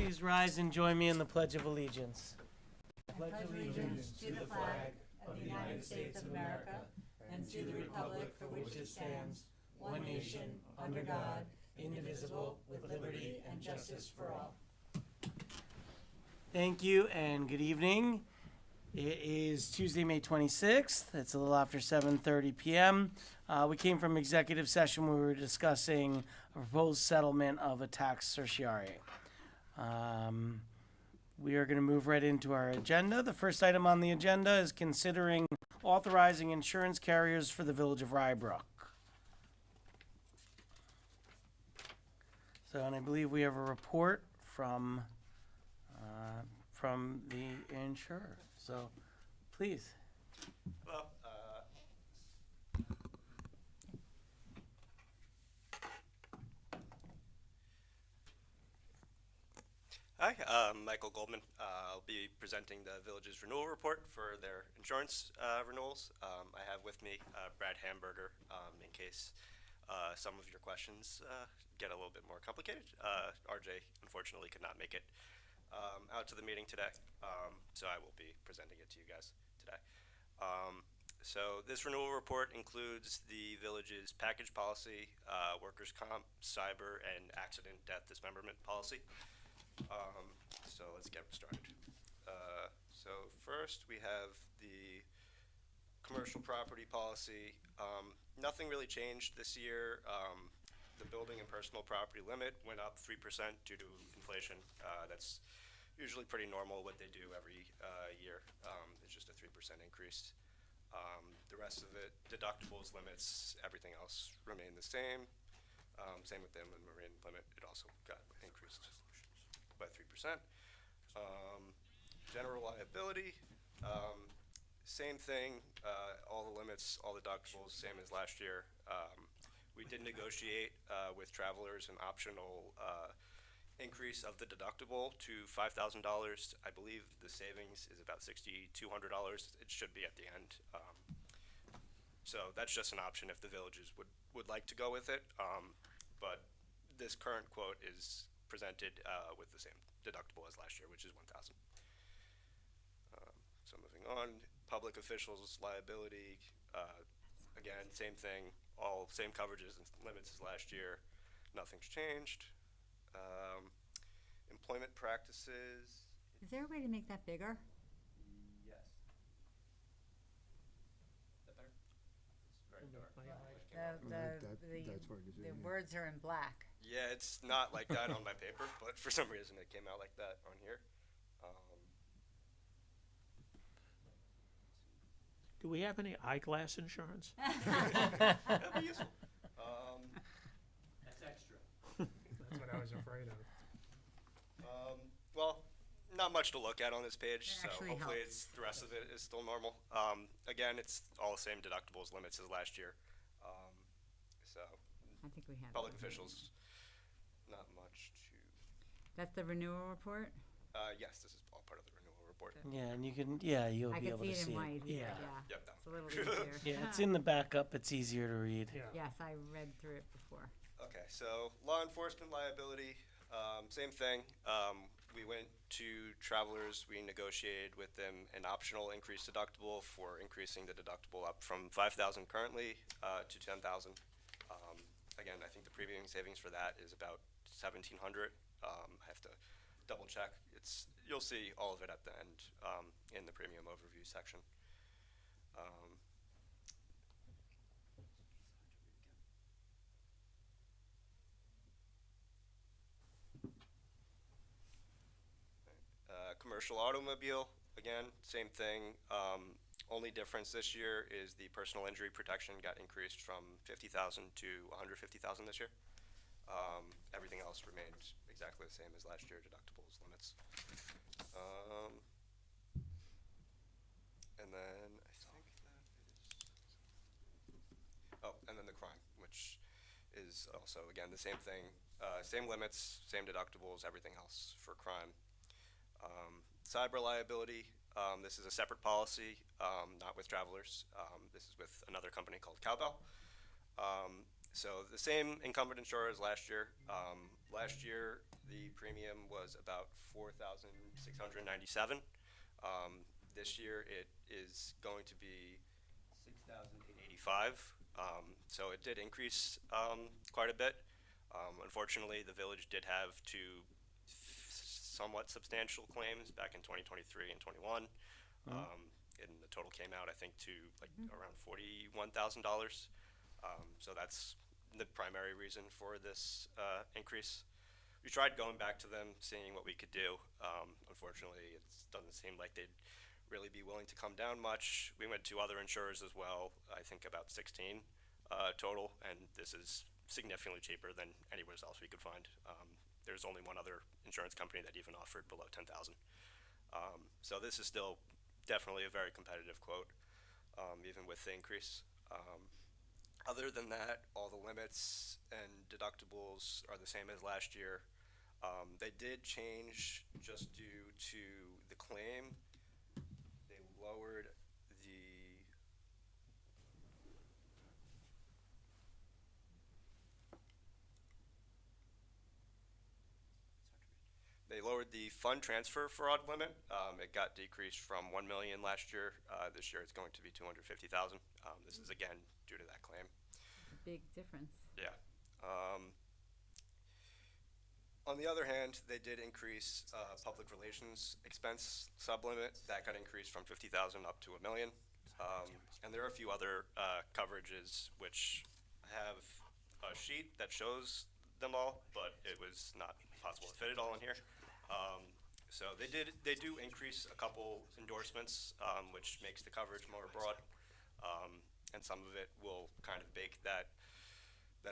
Please rise and join me in the Pledge of Allegiance. I pledge allegiance to the flag of the United States of America and to the republic for which it stands, one nation, under God, indivisible, with liberty and justice for all. Thank you and good evening. It is Tuesday, May 26th. It's a little after 7:30 p.m. We came from executive session where we were discussing a proposed settlement of a tax certiorari. We are going to move right into our agenda. The first item on the agenda is considering authorizing insurance carriers for the Village of Rybrook. So, and I believe we have a report from the insurer. So, please. Well, hi, I'm Michael Goldman. I'll be presenting the village's renewal report for their insurance renewals. I have with me Brad Hamburger in case some of your questions get a little bit more complicated. RJ unfortunately could not make it out to the meeting today, so I will be presenting it to you guys today. So this renewal report includes the village's package policy, workers' comp, cyber, and accident death dismemberment policy. So let's get started. So first we have the commercial property policy. Nothing really changed this year. The building and personal property limit went up 3% due to inflation. That's usually pretty normal what they do every year. It's just a 3% increase. The rest of it, deductibles, limits, everything else remain the same. Same with the inland marine limit. It also got increased by 3%. General liability, same thing. All the limits, all the deductibles, same as last year. We did negotiate with travelers an optional increase of the deductible to $5,000. I believe the savings is about $6,200. It should be at the end. So that's just an option if the villages would like to go with it. But this current quote is presented with the same deductible as last year, which is $1,000. So moving on, public officials liability. Again, same thing, all same coverages and limits as last year. Nothing's changed. Employment practices. Is there a way to make that bigger? Yes. Is that better? It's very dark. The words are in black. Yeah, it's not like that on my paper, but for some reason it came out like that on here. Do we have any eyeglass insurance? That'd be useful. That's extra. That's what I was afraid of. Well, not much to look at on this page, That so actually hopefully helps. the rest of it is still normal. Again, it's all the same deductibles limits as last year. So I think we have. public it. officials, not much to. That's the renewal report? Yes, this is all part of the renewal report. Yeah, and you'll I be can able see to it see in white it. here, Yeah. yeah. Yep, It's a little easier. Yeah, it's in the backup. It's easier to read. Yeah. Yes, I read through it before. Okay, so law enforcement liability, same thing. We went to travelers, we negotiated with them an optional increased deductible for increasing the deductible up from $5,000 currently to $10,000. Again, I think the premium savings for that is about $1,700. I have to double check. You'll see all of it at the end in the premium overview section. Commercial automobile, again, same thing. Only difference this year is the personal injury protection got increased from $50,000 to $150,000 this year. Everything else remained exactly the same as last year, deductibles, limits. And then I think that is, oh, and then the crime, which is also, again, the same thing. Same limits, same deductibles, everything else for crime. Cyber liability, this is a separate policy, not with travelers. This is with another company called Cowbell. So the same incumbent insurer as last year. Last year, the premium was about 4,697. This year, it is going to be 6,885. So it did increase quite a bit. Unfortunately, the village did have two somewhat substantial claims back in 2023 and 21. And the total came out, I think, to like around $41,000. So that's the primary reason for this increase. We tried going back to them, seeing what we could do. Unfortunately, it doesn't seem like they'd really be willing to come down much. We went to other insurers as well, I think about 16 total, and this is significantly cheaper than anywhere else we could find. There's only one other insurance company that even offered below 10,000. So this is still definitely a very competitive quote, even with the increase. Other than that, all the limits and deductibles are the same as last year. They did change just due to the claim. They lowered the fund transfer fraud limit. It got decreased from 1 million last year. This year it's going to be 250,000. This is again due to that claim. Big difference. Yeah. On the other hand, they did increase public relations expense sublimit. That got increased from 50,000 up to 1 million. And there are a few other coverages which have a sheet that shows them all, but it was not possible to fit it all in here. So they do increase a couple endorsements, which makes the coverage more broad, and some of it will kind of bake that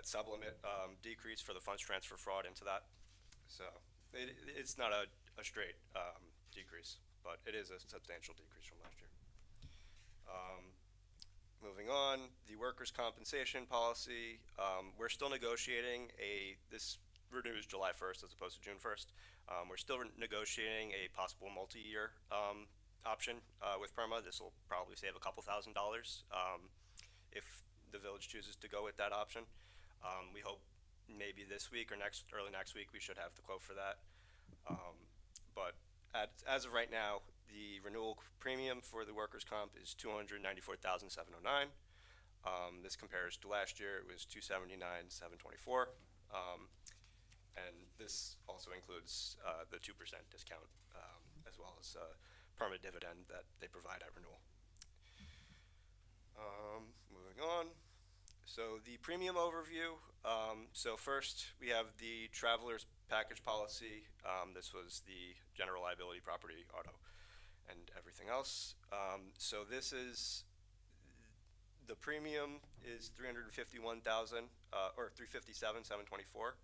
sublimit decrease for the funds transfer fraud into that. So it's not a straight decrease, but it is a substantial decrease from last year. Moving on, the workers' compensation policy, we're still negotiating this renews July 1st as opposed to June 1st. We're still negotiating a possible multi-year option with PERMA. This will probably save a couple $1,000 if the village chooses to go with that option. We hope maybe this week or early next week we should have the quote for that. But as of right now, the renewal premium for the workers' comp is $294,709. This compares to last year, it was $279,724. And this also includes the 2% discount, as well as permanent dividend that they provide at renewal. Moving on. So the premium overview. So first, we have the traveler's package policy. This was the general liability, property, auto, and everything else. So this is the premium is $351,000 or $357,724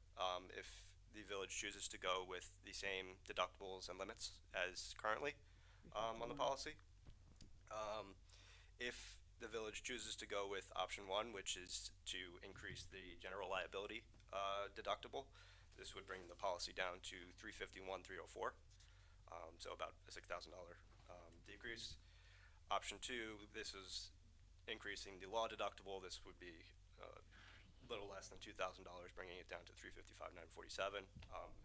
if the village chooses to go with the same deductibles and limits as currently on the policy. If the village chooses to go with option 1, which is to increase the general liability deductible, this would bring the policy down to $351,304, so about a $6,000 decrease. Option 2, this is increasing the law deductible. This would be a little less than $2,000, bringing it down to $355,947.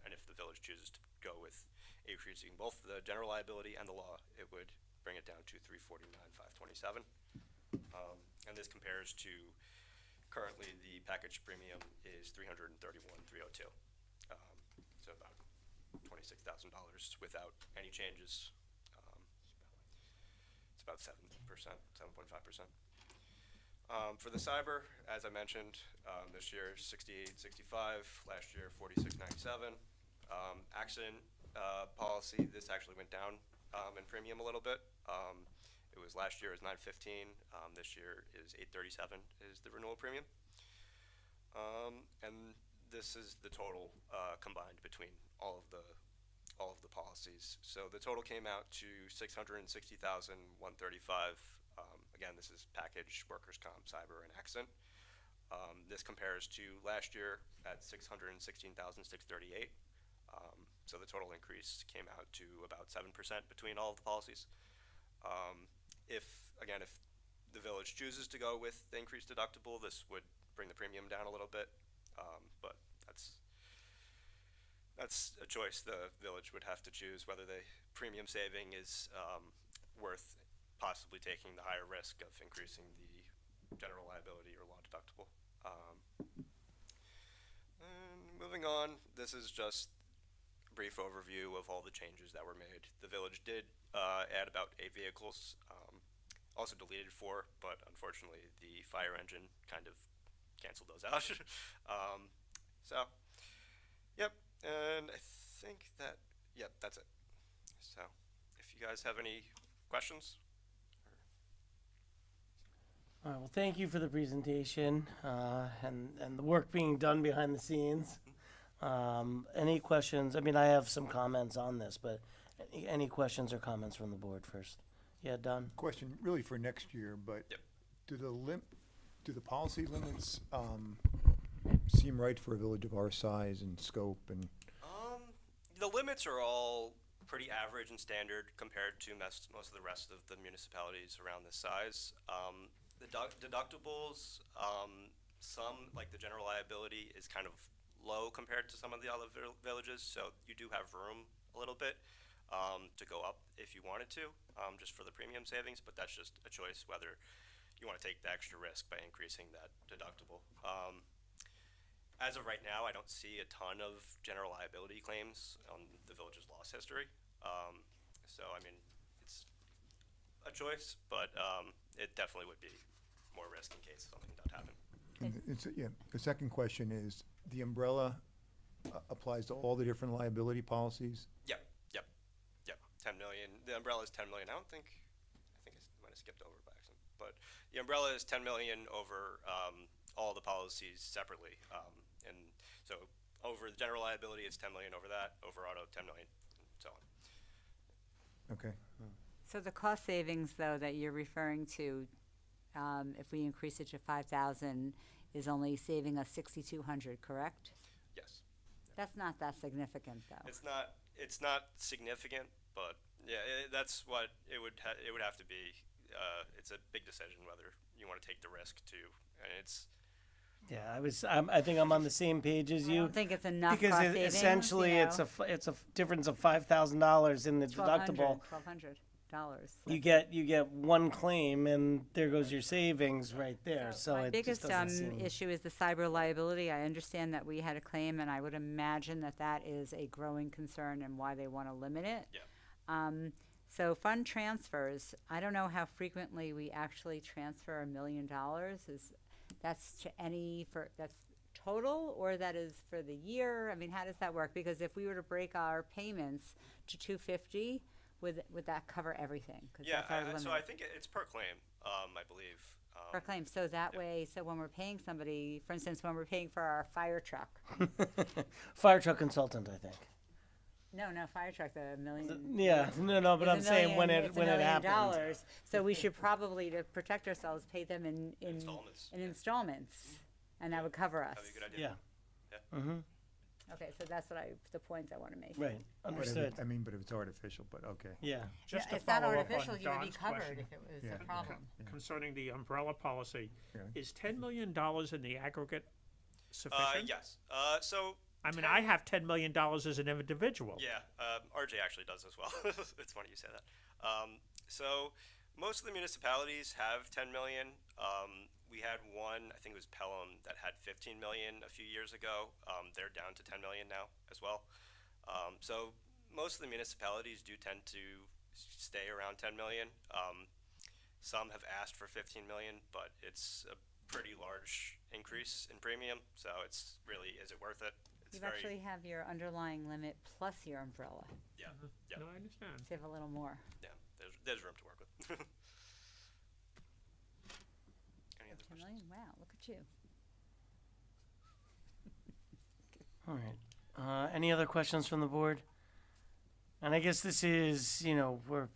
And if the village chooses to go with increasing both the general liability and the law, it would bring it down to $349,527. And this compares to currently the package premium is $331,302. So about $26,000 without any changes. It's about 7%, 7.5%. For the cyber, as I mentioned, this year $68.65, last year $46.97. Accident policy, this actually went down in premium a little bit. It was last year is $915. This year is $837 is the renewal premium. And this is the total combined between all of the policies. So the total came out to $660,135. Again, this is package, workers' comp, cyber, and accident. This compares to last year at $616,638. So the total increase came out to about 7% between all of the policies. If the village chooses to go with the increased deductible, this would bring the premium down a little bit. But that's a choice the village would have to choose, whether the premium saving is worth possibly taking the higher risk of increasing the general liability or law deductible. And moving on, this is just a brief overview of all the changes that were made. The village did add about 8 vehicles, also deleted 4, but unfortunately the fire engine kind of canceled those out. So, yep, and I think that, yep, that's it. So, if you guys have any questions? All right, well, thank you for the presentation and the work being done behind the scenes. Any questions? I mean, I have some comments on this, but any questions or comments from the board first? Yeah, Don? Question really for next year, but Yep. do the policy limits seem right for a village of our size and scope and? The limits are all pretty average and standard compared to most of the rest of the municipalities around this size. The deductibles, some, like the general liability, is kind of low compared to some of the other villages, so you do have room a little bit to go up if you wanted to, just for the premium savings, but that's just a choice whether you want to take the extra risk by increasing that deductible. As of right now, I don't see a ton of general liability claims on the village's loss history. So, I mean, it's a choice, but it definitely would be more risk in case something does happen. Yeah, the second question is, the umbrella applies to all the different liability policies? Yep. 10 million. The umbrella is 10 million. I think I might have skipped over by accident, but the umbrella is 10 million over all the policies separately. And so over the general liability, it's 10 million over that. Over auto, 10 million, and so on. Okay. So the cost savings, though, that you're referring to, if we increase it to 5,000, is only saving us 6,200, correct? Yes. That's not that significant, though. It's not significant, but yeah, that's what it would have to be. It's a big decision whether you want to take the risk to, and it's. Yeah, I think I'm on the same page as I you. don't think it's enough Because cost savings, essentially you know? it's a difference of $5,000 in the deductible. $1,200. You get one claim and there goes your savings right there. So My it biggest just doesn't seem. issue is the cyber liability. I understand that we had a claim, and I would imagine that that is a growing concern and why they want to limit it. Yeah. So fund transfers, I don't know how frequently we actually transfer $1 million. That's total, or that is for the year? I mean, how does that work? Because if we were to break our payments to 250, would that cover everything? 'Cause Yeah, that's our so limit. I think it's per claim, I believe. Per claim, so that yeah. way, so when we're paying somebody, for instance, when we're paying for our fire truck, Fire truck consultant, I think. no, fire truck, the million. Yeah, no, but It's I'm saying when it's it $1 million happens. So we should probably, to protect ourselves, pay them in Installments. installments, and that would cover us. That'd be a good idea. Yeah, Okay, so that's the points I want to make. right, understood. But if it's artificial, but okay. Yeah, Just to It's not follow up artificial, on you would be Don's covered question if it was Yeah. a problem. concerning the umbrella policy, Yeah. is $10 million in the aggregate sufficient? Yes. So. I mean, I have $10 million as an individual. Yeah, RJ actually does as well. It's funny you say that. So most of the municipalities have 10 million. We had one, I think it was Pelham, that had 15 million a few years ago. They're down to 10 million now as well. So most of the municipalities do tend to stay around 10 million. Some have asked for 15 million, but it's a pretty large increase in premium. So it's really, is it worth it? It's You actually have your underlying limit plus your umbrella, yeah, No, I understand. so you have a little more. yeah. There's room to work with. Any other 10 questions? million, wow, look at you. all right. Any other questions from the board? And I guess this is, we're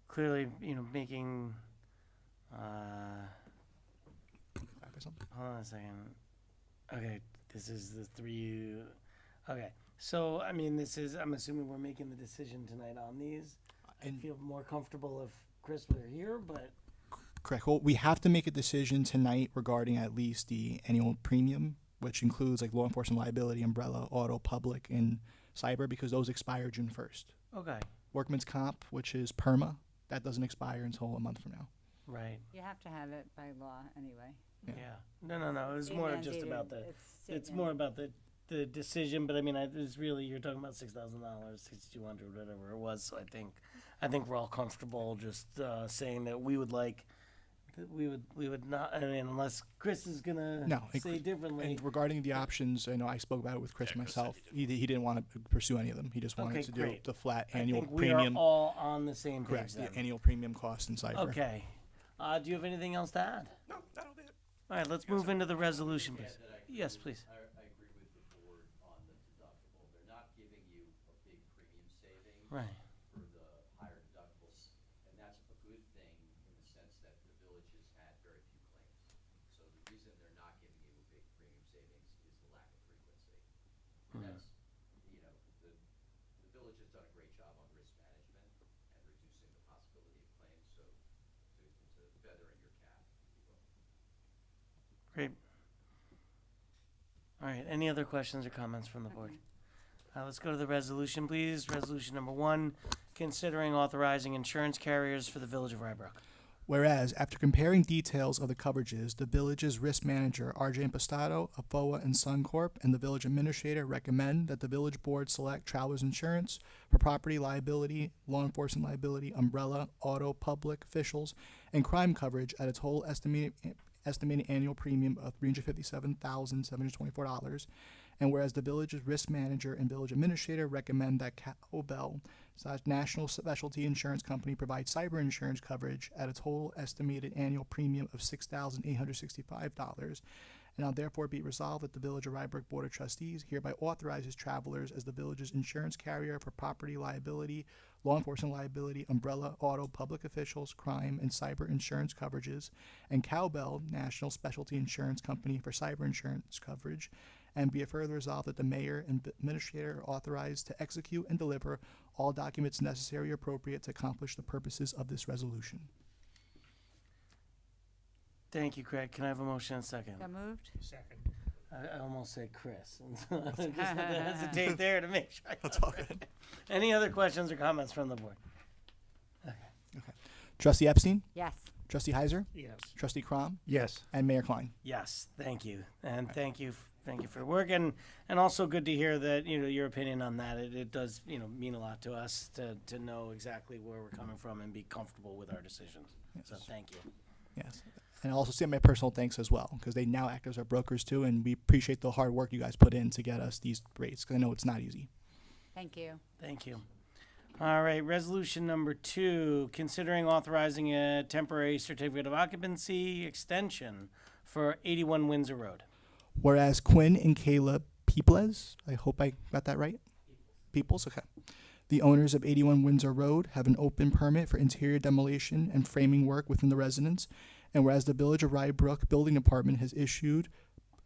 clearly, making, hold on a second. Okay, this is the three, okay. So, I mean, I'm assuming we're making the decision tonight on these. I'd feel more comfortable if Chris were here, but. Correct. Well, we have to make a decision tonight regarding at least the annual premium, which includes like law enforcement liability, umbrella, auto, public, and cyber, because those expire June 1st. Okay, Workman's comp, which is PERMA, that doesn't expire until a month from now. right, You have to have it by law anyway. yeah. No, it was State more just mandated. about the, state it's more mandated. about the decision, but I mean, it's really, you're talking about $6,000, $6,200, whatever it was, so I think we're all comfortable just, saying that we would like, that we would not, I mean, unless Chris is gonna No, say differently. And regarding the options, I know I spoke about it with Chris Yeah, Chris said myself. he He didn't want to pursue any of them. He just wanted Okay, to do great. the flat I annual think we premium. are all on the same page Correct, then. the annual premium cost and cyber. Okay, do you have anything else to add? No, that'll be it. All right, let's move into the resolution, please. Yes, please. I agree with the board on the deductible. They're not giving you a big premium saving Right. for the higher deductibles, and that's a good thing in the sense that the village has had very few claims. So the reason they're not giving you a big premium savings is the lack of frequency. And that's, you know, the village has done a great job on risk management and reducing the possibility of claims, so it's a feather in your cap, if you will. Great. All right, any other questions or comments from the board? Let's go to the resolution, please. Resolution number 1, considering authorizing insurance carriers for the Village of Rybrook. Whereas, after comparing details of the coverages, the village's risk manager, RJ Impastato, of FOA and Suncorp, and the village administrator recommend that the village board select travelers insurance for property liability, law enforcement liability, umbrella, auto, public, officials, and crime coverage at a total estimated annual premium of $357,724. And whereas the village's risk manager and village administrator recommend that Cowbell / National Specialty Insurance Company provide cyber insurance coverage at a total estimated annual premium of $6,865. And now therefore be resolved that the Village of Rybrook Board of Trustees hereby authorizes Travelers as the village's insurance carrier for property liability, law enforcement liability, umbrella, auto, public officials, crime, and cyber insurance coverages, and Cowbell National Specialty Insurance Company for cyber insurance coverage. And be it further resolved that the mayor and administrator are authorized to execute and deliver all documents necessary or appropriate to accomplish the purposes of this resolution. Thank you, Craig. Can I have a motion and a second? So moved? Second. I almost said Chris. I just had to hesitate there to make sure. That's all good. Any other questions or comments from the board? Trustee Epstein, Yes. Trustee Heiser, Yes. Trustee Crom, Yes. and Mayor Klein. Yes, thank you, and thank you for your work, and also good to hear that, you know, your opinion on that. It does, you know, mean a lot to us to know exactly where we're coming from and be comfortable with our decisions. So thank you. Yes. And I'll also say my personal thanks as well, because they now act as our brokers too, and we appreciate the hard work you guys put in to get us these rates, because I know it's not easy. Thank you. Thank you. All right, resolution number 2, considering authorizing a temporary certificate of occupancy extension for 81 Windsor Road. Whereas Quinn and Kayla Peoples, I hope I got that right? Peoples, okay. The owners of 81 Windsor Road have an open permit for interior demolition and framing work within the residence. And whereas the Village of Rybrook Building Department has issued,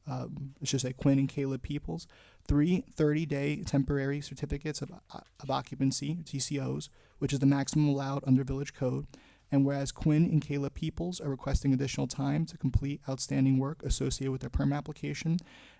let's just say Quinn and Kayla Peoples, 3 30-day temporary certificates of occupancy, TCOs, which is the maximum allowed under Village Code. And whereas Quinn and Kayla Peoples are requesting additional time to complete outstanding work associated with their permit application,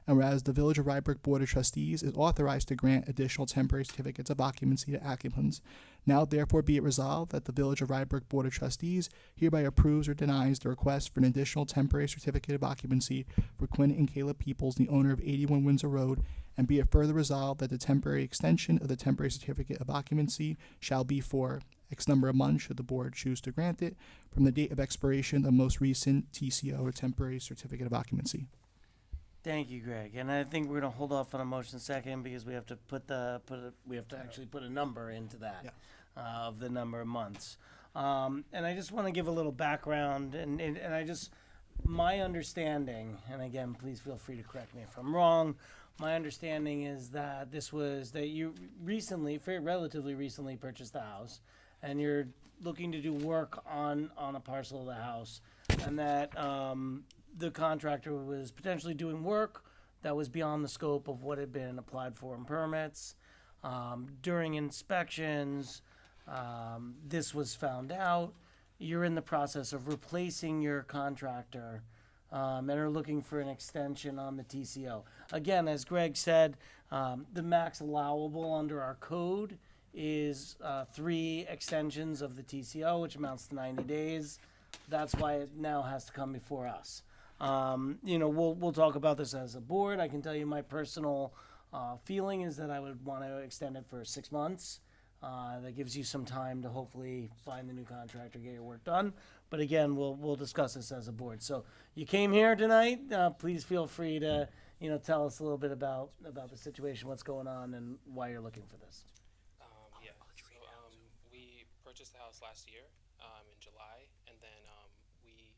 and whereas the Village of Rybrook Board of Trustees is authorized to grant additional temporary certificates of occupancy to applicants, now therefore be it resolved that the Village of Rybrook Board of Trustees hereby approves or denies the request for an additional temporary certificate of occupancy for Quinn and Kayla Peoples, the owner of 81 Windsor Road, and be it further resolved that the temporary extension of the temporary certificate of occupancy shall be for X number of months, should the board choose to grant it, from the date of expiration of most recent TCO or temporary certificate of occupancy. Thank you, Greg. And I think we're gonna hold off on a motion second because we have to actually put a number into that, of the number of months. And I just want to give a little background and I just, my understanding, and again, please feel free to correct me if I'm wrong. My understanding is that that you relatively recently purchased the house, and you're looking to do work on a parcel of the house, and that the contractor was potentially doing work that was beyond the scope of what had been applied for in permits. During inspections, this was found out, you're in the process of replacing your contractor and are looking for an extension on the TCO. Again, as Greg said, the max allowable under our code is 3 extensions of the TCO, which amounts to 90 days. That's why it now has to come before us. We'll talk about this as a board. I can tell you my personal feeling is that I would want to extend it for 6 months. That gives you some time to hopefully find the new contractor, get your work done. But again, we'll discuss this as a board. So you came here tonight. Please feel free to tell us a little bit about the situation, what's going on, and why you're looking for this. We purchased the house last year in July, and then we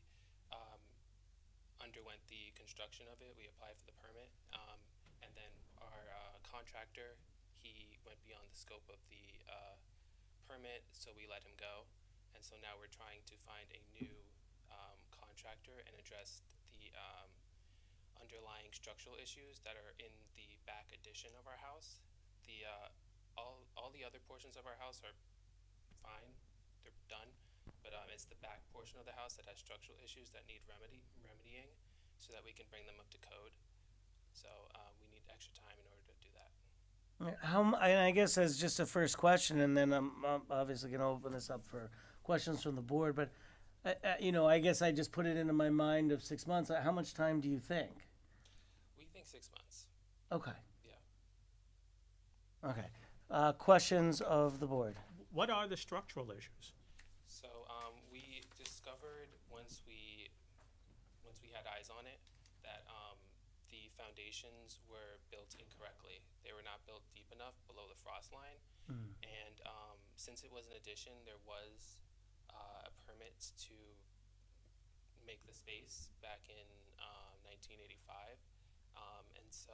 underwent the construction of it. We applied for the permit, and then our contractor, he went beyond the scope of the permit, so we let him go. And so now we're trying to find a new contractor and address the underlying structural issues that are in the back addition of our house. The all the other portions of our house are fine, they're done, but it's the back portion of the house that has structural issues that need remedying, so that we can bring them up to code. So we need extra time in order to do that. I guess as just a first question, and then I'm obviously going to open this up for questions from the board, but I guess I just put it into my mind of 6 months. How much time do you think? We think 6 months. Okay. Yeah. Okay. Questions of the board? What are the structural issues? So we discovered once we had eyes on it that the foundations were built incorrectly. They were not built deep enough below the frost line, and since it was an addition, there was a permit to make the space back in 1985, and so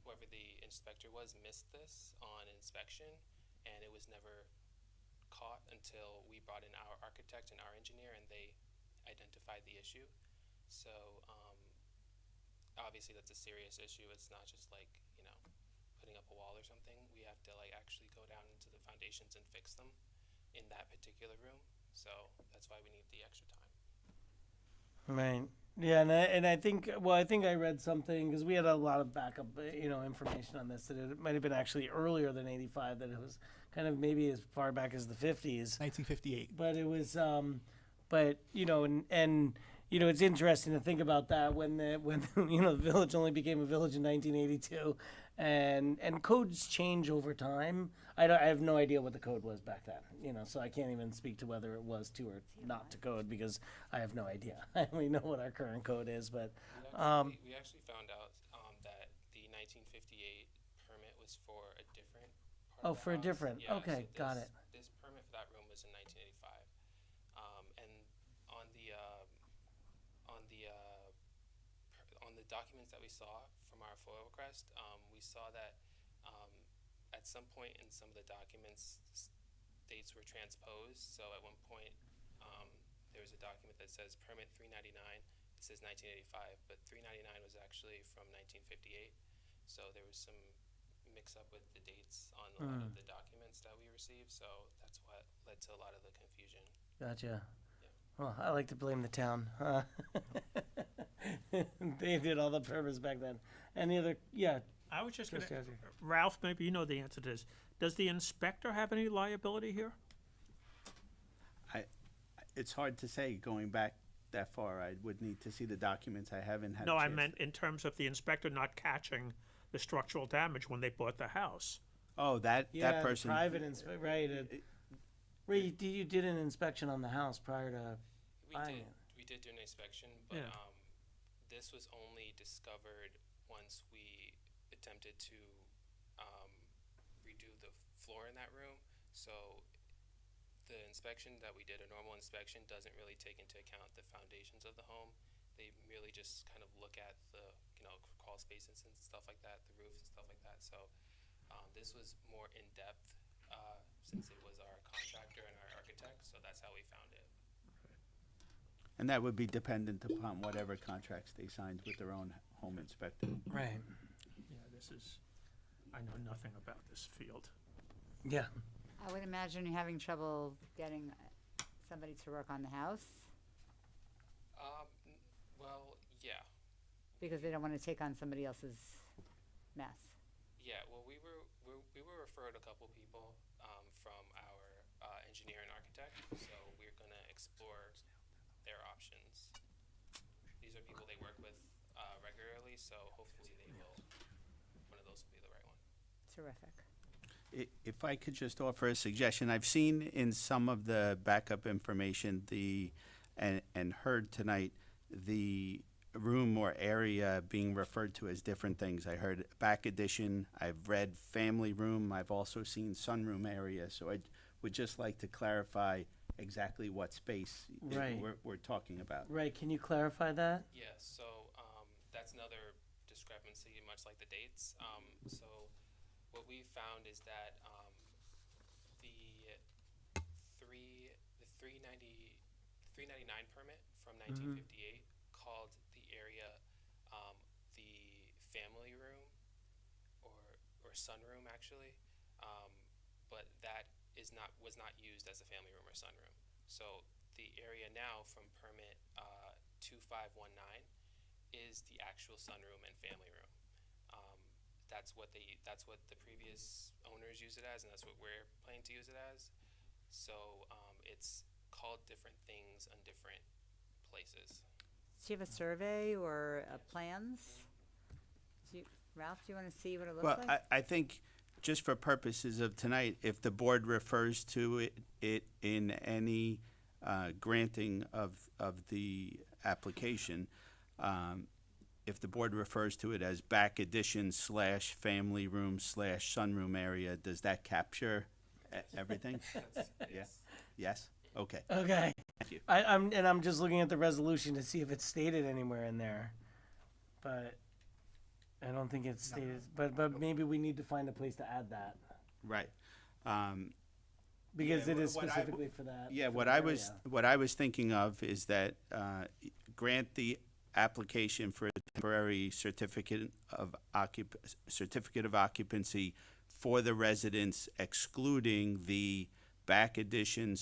whoever the inspector was missed this on inspection, and it was never caught until we brought in our architect and our engineer, and they identified the issue. So obviously that's a serious issue. It's not just like putting up a wall or something. We have to actually go down into the foundations and fix them in that particular room. So that's why we need the extra time. Right. Yeah, and I think I read something, because we had a lot of backup information on this, that it might have been actually earlier than 85, that it was kind of maybe as far back as the 50s. 1958. But it was it's interesting to think about that when the village only became a village in 1982, and codes change over time. I have no idea what the code was back then, so I can't even speak to whether it was to or not to code, because I have no idea. I only know what our current code is, but We actually found out that the 1958 permit was for a different part of the for a house. different. Yeah, okay, so got it. This permit for that room was in 1985, and on the documents that we saw from our FOIA request, we saw that at some point in some of the documents, dates were transposed. So at one point, there was a document that says permit 399. It says 1985, but 399 was actually from 1958. So there was some mix-up with the dates on a lot of the documents that we received. So that's what led to a lot of the confusion. Gotcha. Yeah. Well, I like to blame the town. They did all the permits back then. Any other? Yeah. I was just going to, Trustee Houser. Ralph, maybe you know the answer to this. Does the inspector have any liability here? It's hard to say going back that far. I would need to see the documents. I haven't had. No, a I chance meant in terms of the inspector not catching the structural damage when they bought the house. Oh, that Yeah, person. private right. Ray, you did an inspection on the house prior to buying it. We did do an inspection, but Yeah. This was only discovered once we attempted to redo the floor in that room. So the inspection that we did, a normal inspection, doesn't really take into account the foundations of the home. They really just kind of look at the crawl spaces and stuff like that, the roofs and stuff like that. So this was more in depth since it was our contractor and our architect. So that's how we found it. And that would be dependent upon whatever contracts they signed with their own home inspector. Right. Yeah, I know nothing about this field. Yeah. I would imagine you're having trouble getting somebody to work on the house Well, yeah. because they don't want to take on somebody else's mess. Yeah, well, we were referred a couple people from our engineer and architect, so we're gonna explore their options. These are people they work with regularly, so hopefully one of those will be the right one. Terrific. If I could just offer a suggestion, I've seen in some of the backup information and heard tonight the room or area being referred to as different things. I heard back addition, I've read family room, I've also seen sunroom area, so I would just like to clarify exactly what space Right. we're talking about. Right, can you clarify that? Yeah, so that's another discrepancy, much like the dates. So what we found is that the 399 permit from 1958 called the area the family room or sunroom actually, but that was not used as a family room or sunroom. So the area now from permit 2519 is the actual sunroom and family room. That's what the previous owners use it as, and that's what we're planning to use it as. So it's called different things on different places. Do you have a survey or plans? Ralph, do you want to see what it looks Well, like? I think just for purposes of tonight, if the board refers to it in any granting of the application, if the board refers to it as back addition / family room / sunroom area, does that capture everything? Yes. Yes? Okay. Okay. Thank you. I'm just looking at the resolution to see if it's stated anywhere in there, but I don't think it's stated. But maybe we need to find a place to add that Right. because Yeah, it is what I- specifically for that. Yeah, for what the I area. was thinking of is that grant the application for a temporary certificate of occupancy for the residents, excluding the back addition /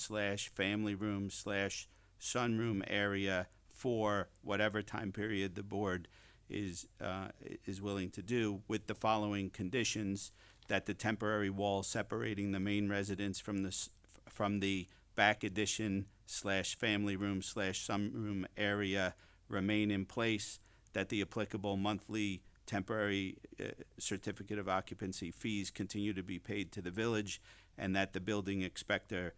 family room / sunroom area for whatever time period the board is willing to do, with the following conditions: that the temporary wall separating the main residence from the back addition / family room / sunroom area remain in place, that the applicable monthly temporary certificate of occupancy fees continue to be paid to the village, and that the building inspector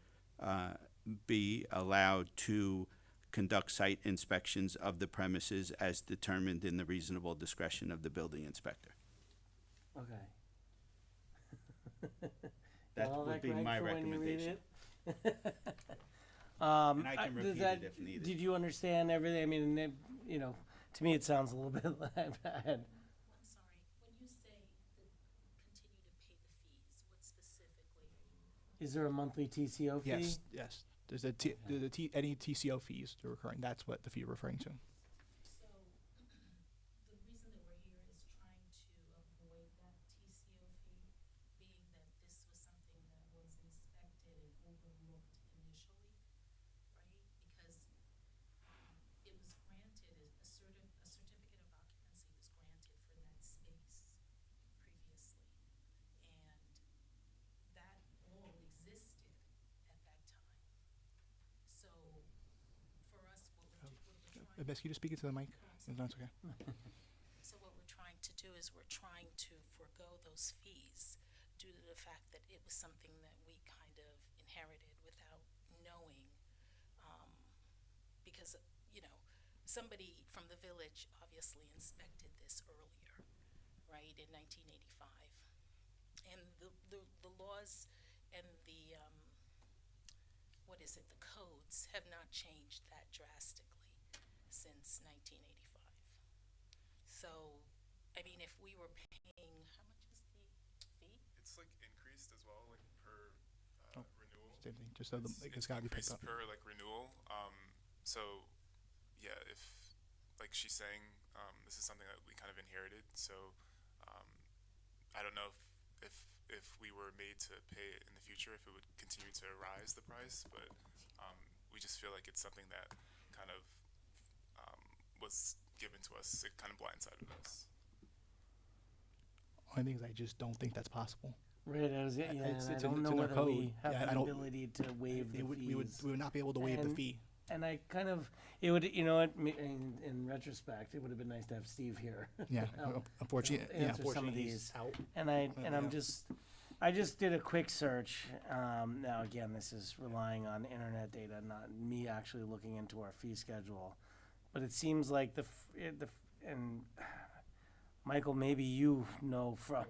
be allowed to conduct site inspections of the premises as determined in the reasonable discretion of the building inspector. Okay. That All would be correct my for when you read recommendation. it? And I can does repeat that- it if needed. Did you understand everything? I mean, to me, it sounds a little bit bad. I'm sorry, when you say that continue to pay the fees, what specifically? Is there a monthly TCO fee? Yes, yes. There's any TCO fees that are recurring. That's what the fee you're referring to. So, the reason that we're here is trying to avoid that TCO fee, being that this was something that was inspected and overlooked initially, right? Because it was granted, a certificate of occupancy was granted for that space previously. And that all existed at that time. So, for us, what we're trying. Best, can you just speak into the mic? No, it's okay. So what we're trying to do is we're trying to forego those fees due to the fact that it was something that we kind of inherited without knowing. Because, somebody from the village obviously inspected this earlier, right, in 1985. And the laws and the the codes have not changed that drastically since 1985. So, I mean, if we were paying, how much is the fee? It's like increased as well, like per renewal. Same thing. Just so it's got to be picked Increased up. per like renewal. So yeah, if like she's saying, this is something that we kind of inherited. So I don't know if if we were made to pay it in the future, if it would continue to rise the price, but we just feel like it's something that kind of was given to us. It kind of blindsided us. Only thing is I just don't think that's possible. Right, yeah, It's- and it's I in- don't it's know in our whether code. we have Yeah, I the don't- ability to waive the We would fees. not be able to waive the And- fee. And I kind of, it would, you know, in retrospect, it would have been nice to have Steve here. Yeah, Help unfortunately, answer some of these. And I'm I just did a quick search. Now again, this is relying on internet data, not me actually looking into our fee schedule. But it seems like and Michael, maybe you know from,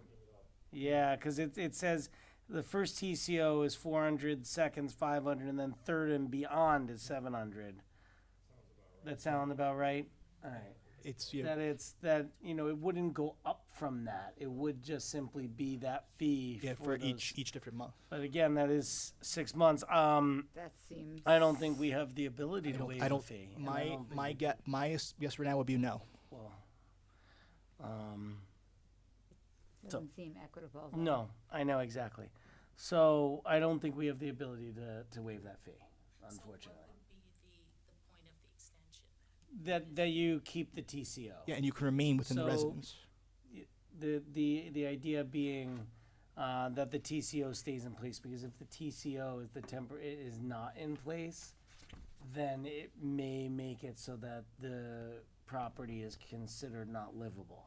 yeah, because it says the first TCO is 400, seconds 500, and then third and beyond is 700. That sound about right? All right. It's That it wouldn't go up from that. It would just simply be that fee for those. each different month. But again, that is 6 months. That seems. I don't think we have the ability to waive I the don't. fee. And I don't think My we- guess for now would be no. Well, Doesn't seem equitable. though. no, I know exactly. So I don't think we have the ability to waive that fee, unfortunately. So what would be the point of the extension then? That you keep the TCO. Yeah, and you can remain within the So- residence. The idea being that the TCO stays in place, because if the TCO is not in place, then it may make it so that the property is considered not livable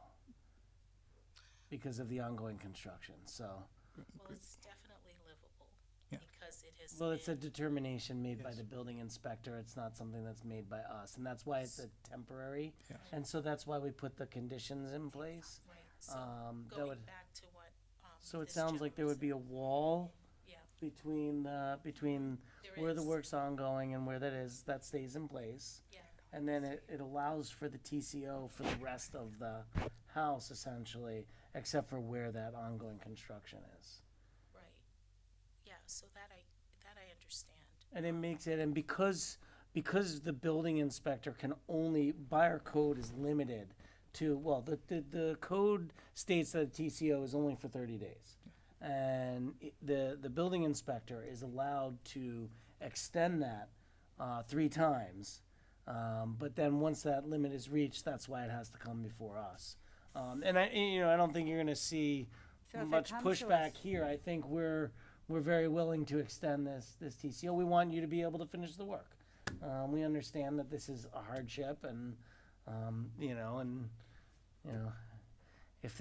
because of the ongoing construction. So, Well, it's definitely livable. Yeah. Because it has well, it's a been, determination made by Yes. the building inspector. It's not something that's made by us, and that's why it's a temporary. Yes. And so that's why we put the conditions in place. right, so that going would- back to what, So it this sounds like there would be a gentleman wall said. Yeah, between there where the is. work's ongoing and where that is, that stays in place. Yeah, And then it allows for the TCO for the rest of the house essentially, except for where that ongoing construction is. right. Yeah, so that I understand. And it makes it, and because the building inspector can only, by our code is limited to, well, the code states that a TCO is only for 30 days. And the building inspector is allowed to extend that 3 times. But then once that limit is reached, that's why it has to come before us. And I don't think you're gonna see So if it much comes to pushback us- here. I think we're very willing to extend this TCO. We want you to be able to finish the work. We understand that this is a hardship, and if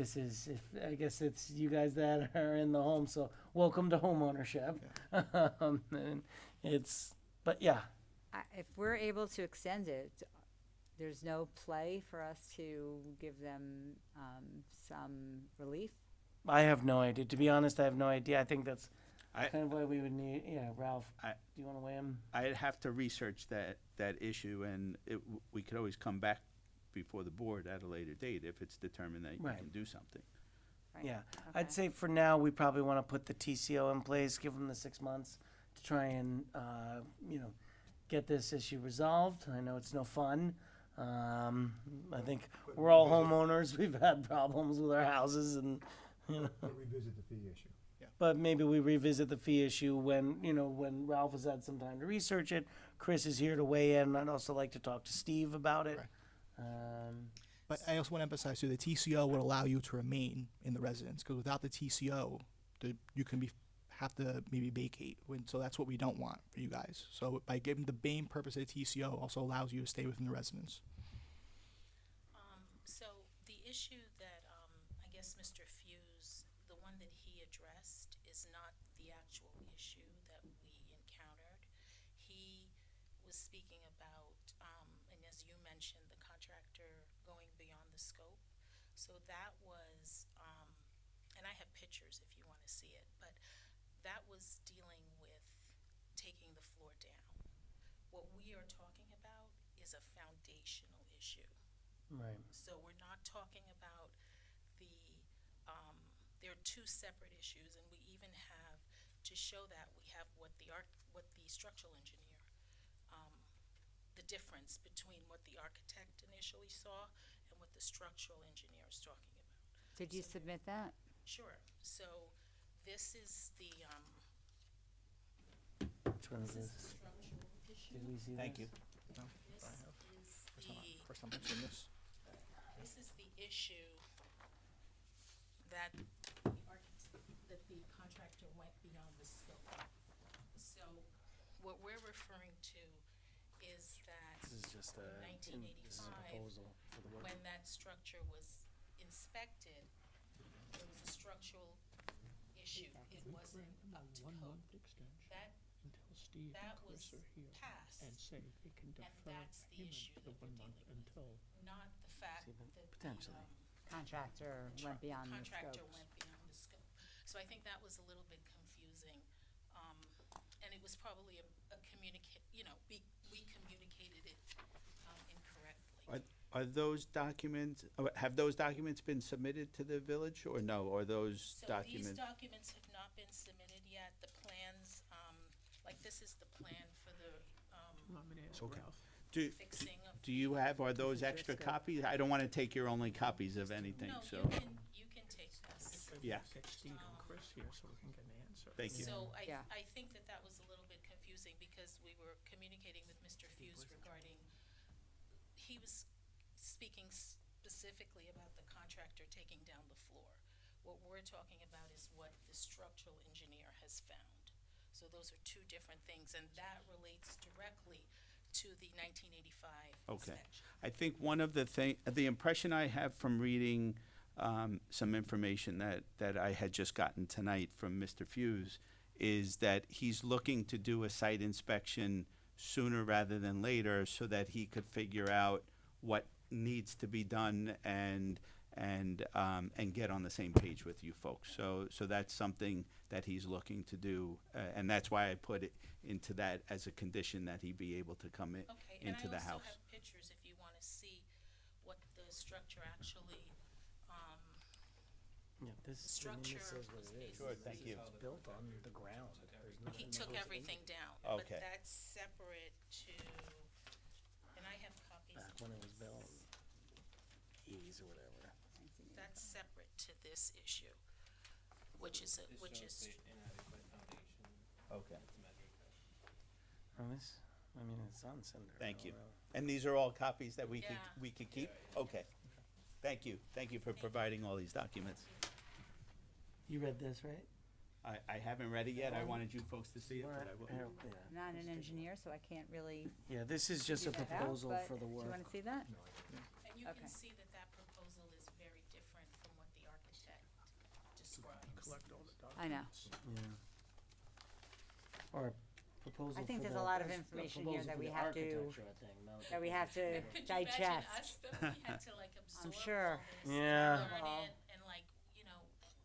I guess it's you guys that are in the home, so welcome to home ownership. And but yeah, If we're able to extend it, there's no play for us to give them some relief? I have no idea. To be honest, I have no idea. I think that's I- kind of why we would need. Yeah, Ralph, I- do you want to weigh in? I'd have to research that issue, and we could always come back before the board at a later date if it's determined that you Right. can do something. Right, Yeah, okay. I'd say for now we probably want to put the TCO in place, give them the 6 months to try and get this issue resolved. I know it's no fun. I think we're all homeowners. We've had problems with our houses, and But revisit the fee issue. but maybe we revisit the fee issue when Ralph has had some time to research it. Chris is here to weigh in. I'd also like to talk to Steve about it. Right. Um, But I also want to emphasize too, the TCO would allow you to remain in the residence, because without the TCO, you can have to maybe vacate. So that's what we don't want for you guys. So by giving the main purpose of the TCO also allows you to stay within the residence. So the issue that, I guess Mr. Fuse, the one that he addressed is not the actual issue that we encountered. He was speaking about, and as you mentioned, the contractor going beyond the scope. So that was, and I have pictures if you want to see it, but that was dealing with taking the floor down. What we are talking about is a foundational issue. right. So we're not talking about the, there are 2 separate issues, and we even have, to show that, we have what the structural engineer, the difference between what the architect initially saw and what the structural engineer is talking about. Did you submit that? Sure. So this is the, Which one is this is this? the structural issue. Did we see Thank this? you. No, This I have. is First time I've seen this. this is the issue that that the contractor went beyond the scope. So what we're referring to is that This is just a, in this is a 1985, proposal for the work. when that structure was inspected, there was a structural issue. It wasn't up to code. That, that was passed, and that's the issue that we're dealing with. Not the fact See, but that potentially. Contractor went beyond the contractor scope. went beyond the scope. So I think that was a little bit confusing. And it was probably a communicate, we communicated it incorrectly. Are those documents, have those documents been submitted to the village or no? Or those So these documents? documents have not been submitted yet. The plans, like this is the plan for the, I'm gonna ask Okay. Ralph. fixing of. Do you have, are those extra copies? I don't want to take your only copies of anything, No, so, you can take this. yeah, Get Steve and Chris here so we can get an answer. thank you. So Yeah. I think that was a little bit confusing because we were communicating with Mr. Fuse regarding, he was speaking specifically about the contractor taking down the floor. What we're talking about is what the structural engineer has found. So those are two different things, and that relates directly to the 1985 Okay. inspection. I think one of the impression I have from reading some information that I had just gotten tonight from Mr. Fuse is that he's looking to do a site inspection sooner rather than later so that he could figure out what needs to be done and get on the same page with you folks. So that's something that he's looking to do, and that's why I put it into that as a condition that he be able to come in, Okay, and into the I also house. have pictures if you want to see what the structure actually, Yeah, this, I mean, structure this says what was it is. Sure, thank you. It's built on the ground. There's he nothing took that goes everything into it. down. Okay. But that's separate to, and I have copies. Back when it was built, ease or whatever. That's separate to this issue, which is, inadequate foundation. Okay. Oh, this, I mean, it's on Cinder. Thank you. I don't know. And these are all copies that we Yeah. could keep? Okay. Thank you. Thank you for providing all these documents. You read this, right? I haven't read it yet. I wanted you folks to see it, but I will. Here, yeah. I'm not an engineer, so I can't really Yeah, this is just a figure that out, proposal but for the do you work. wanna see that? and you Okay. can see that that proposal is very different from what the architect describes. Collect all the documents. I know. Yeah. Or a proposal I think for there's the- a lot of a information here proposal that for we the have to, architecture, I think, not that we have to Could you imagine digest. us, though? We had to like absorb sure. all this, Yeah. learn Well. it, and like,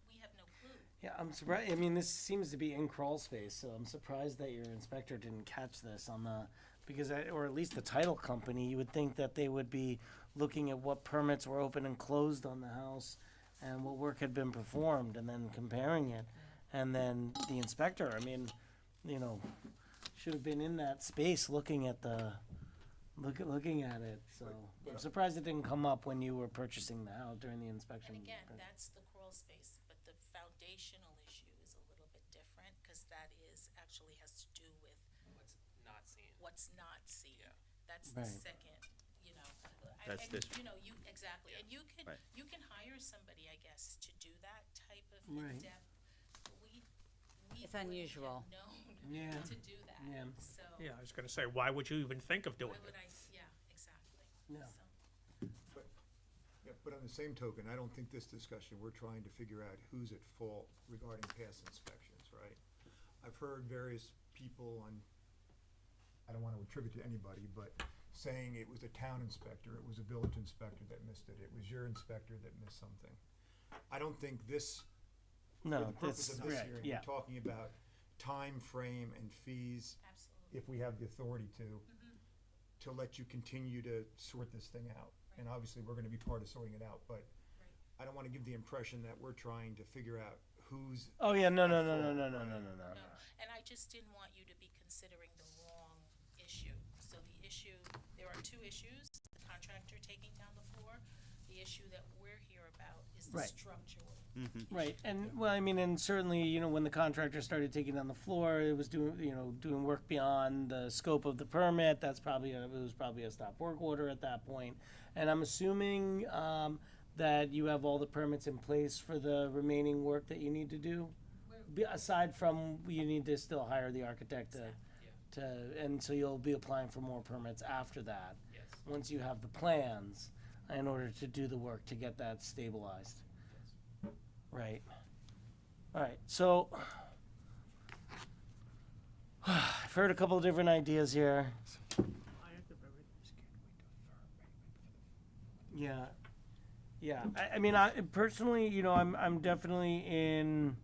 we have no clue. Yeah, I'm surprised. I mean, this seems to be in crawl space, so I'm surprised that your inspector didn't catch this on the, because or at least the title company. You would think that they would be looking at what permits were open and closed on the house, and what work had been performed, and then comparing it, and then the inspector. I mean, should have been in that space looking at looking at it. So I'm surprised it didn't come up when you were purchasing the house during the inspection. And again, that's the crawl space, but the foundational issue is a little bit different, because that actually has to do with What's not seen. what's not seen. Yeah. That's the Right. second, That's and, this- exactly, and Right. you can hire somebody, I guess, to do that type of Right. in-depth. We It's wouldn't have unusual. known Yeah. to do that, Yeah. so. Yeah, I was gonna say, why would you even think of Why doing would it? yeah, exactly. Yeah. So, Yeah, but on the same token, I don't think this discussion, we're trying to figure out who's at fault regarding past inspections, right? I've heard various people on, I don't want to attribute to anybody, but saying it was a town inspector, it was a village inspector that missed it was your inspector that missed something. I don't think this, for No, the purpose this, of this right, hearing, yeah. we're talking about time frame and fees, absolutely. if we have the authority to let you continue to sort this thing out. And obviously, we're gonna be part of sorting it out, but Right. I don't wanna give the impression that we're trying to figure out who's, Oh yeah, no. No, and I just didn't want you to be considering the wrong issue. So the issue, there are two issues, the contractor taking down the floor, the issue that we're here about is the Right. structural. Right, and well, I mean, and certainly, you know, when the contractor started taking down the floor, it was doing work beyond the scope of the permit. It was probably a stop work order at that point. And I'm assuming that you have all the permits in place for the remaining work that you need to do. Aside from you need to still hire the architect and so you'll be applying for more permits after that. Yes. Once you have the plans in order to do the work to get that stabilized. Right. All right. So I've heard a couple of different ideas here. Yeah. Yeah. I mean, I personally, you know, I'm definitely in.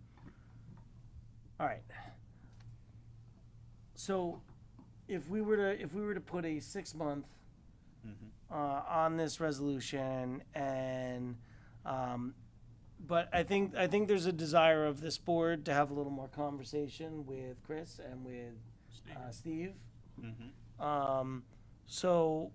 All right. So, if we were to put a 6-month on this resolution, and but I think there's a desire of this board to have a little more conversation with Chris and with Steve. So,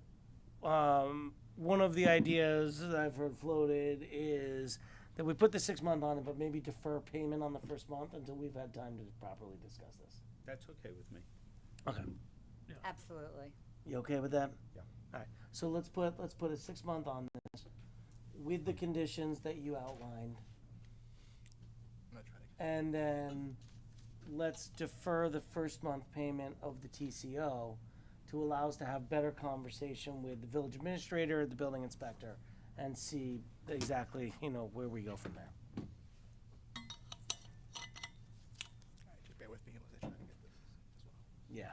one of the ideas that I've heard floated is that we put the 6-month on it, but maybe defer payment on the first month until we've had time to properly discuss this. That's okay with me. Okay. Absolutely. You okay with that? Yeah. All right. So let's put a 6-month on this with the conditions that you outlined. And then let's defer the first month payment of the TCO to allow us to have better conversation with the village administrator, the building inspector, and see exactly, you know, where we go from there. Just bear with me while I try to get this as well. Yeah.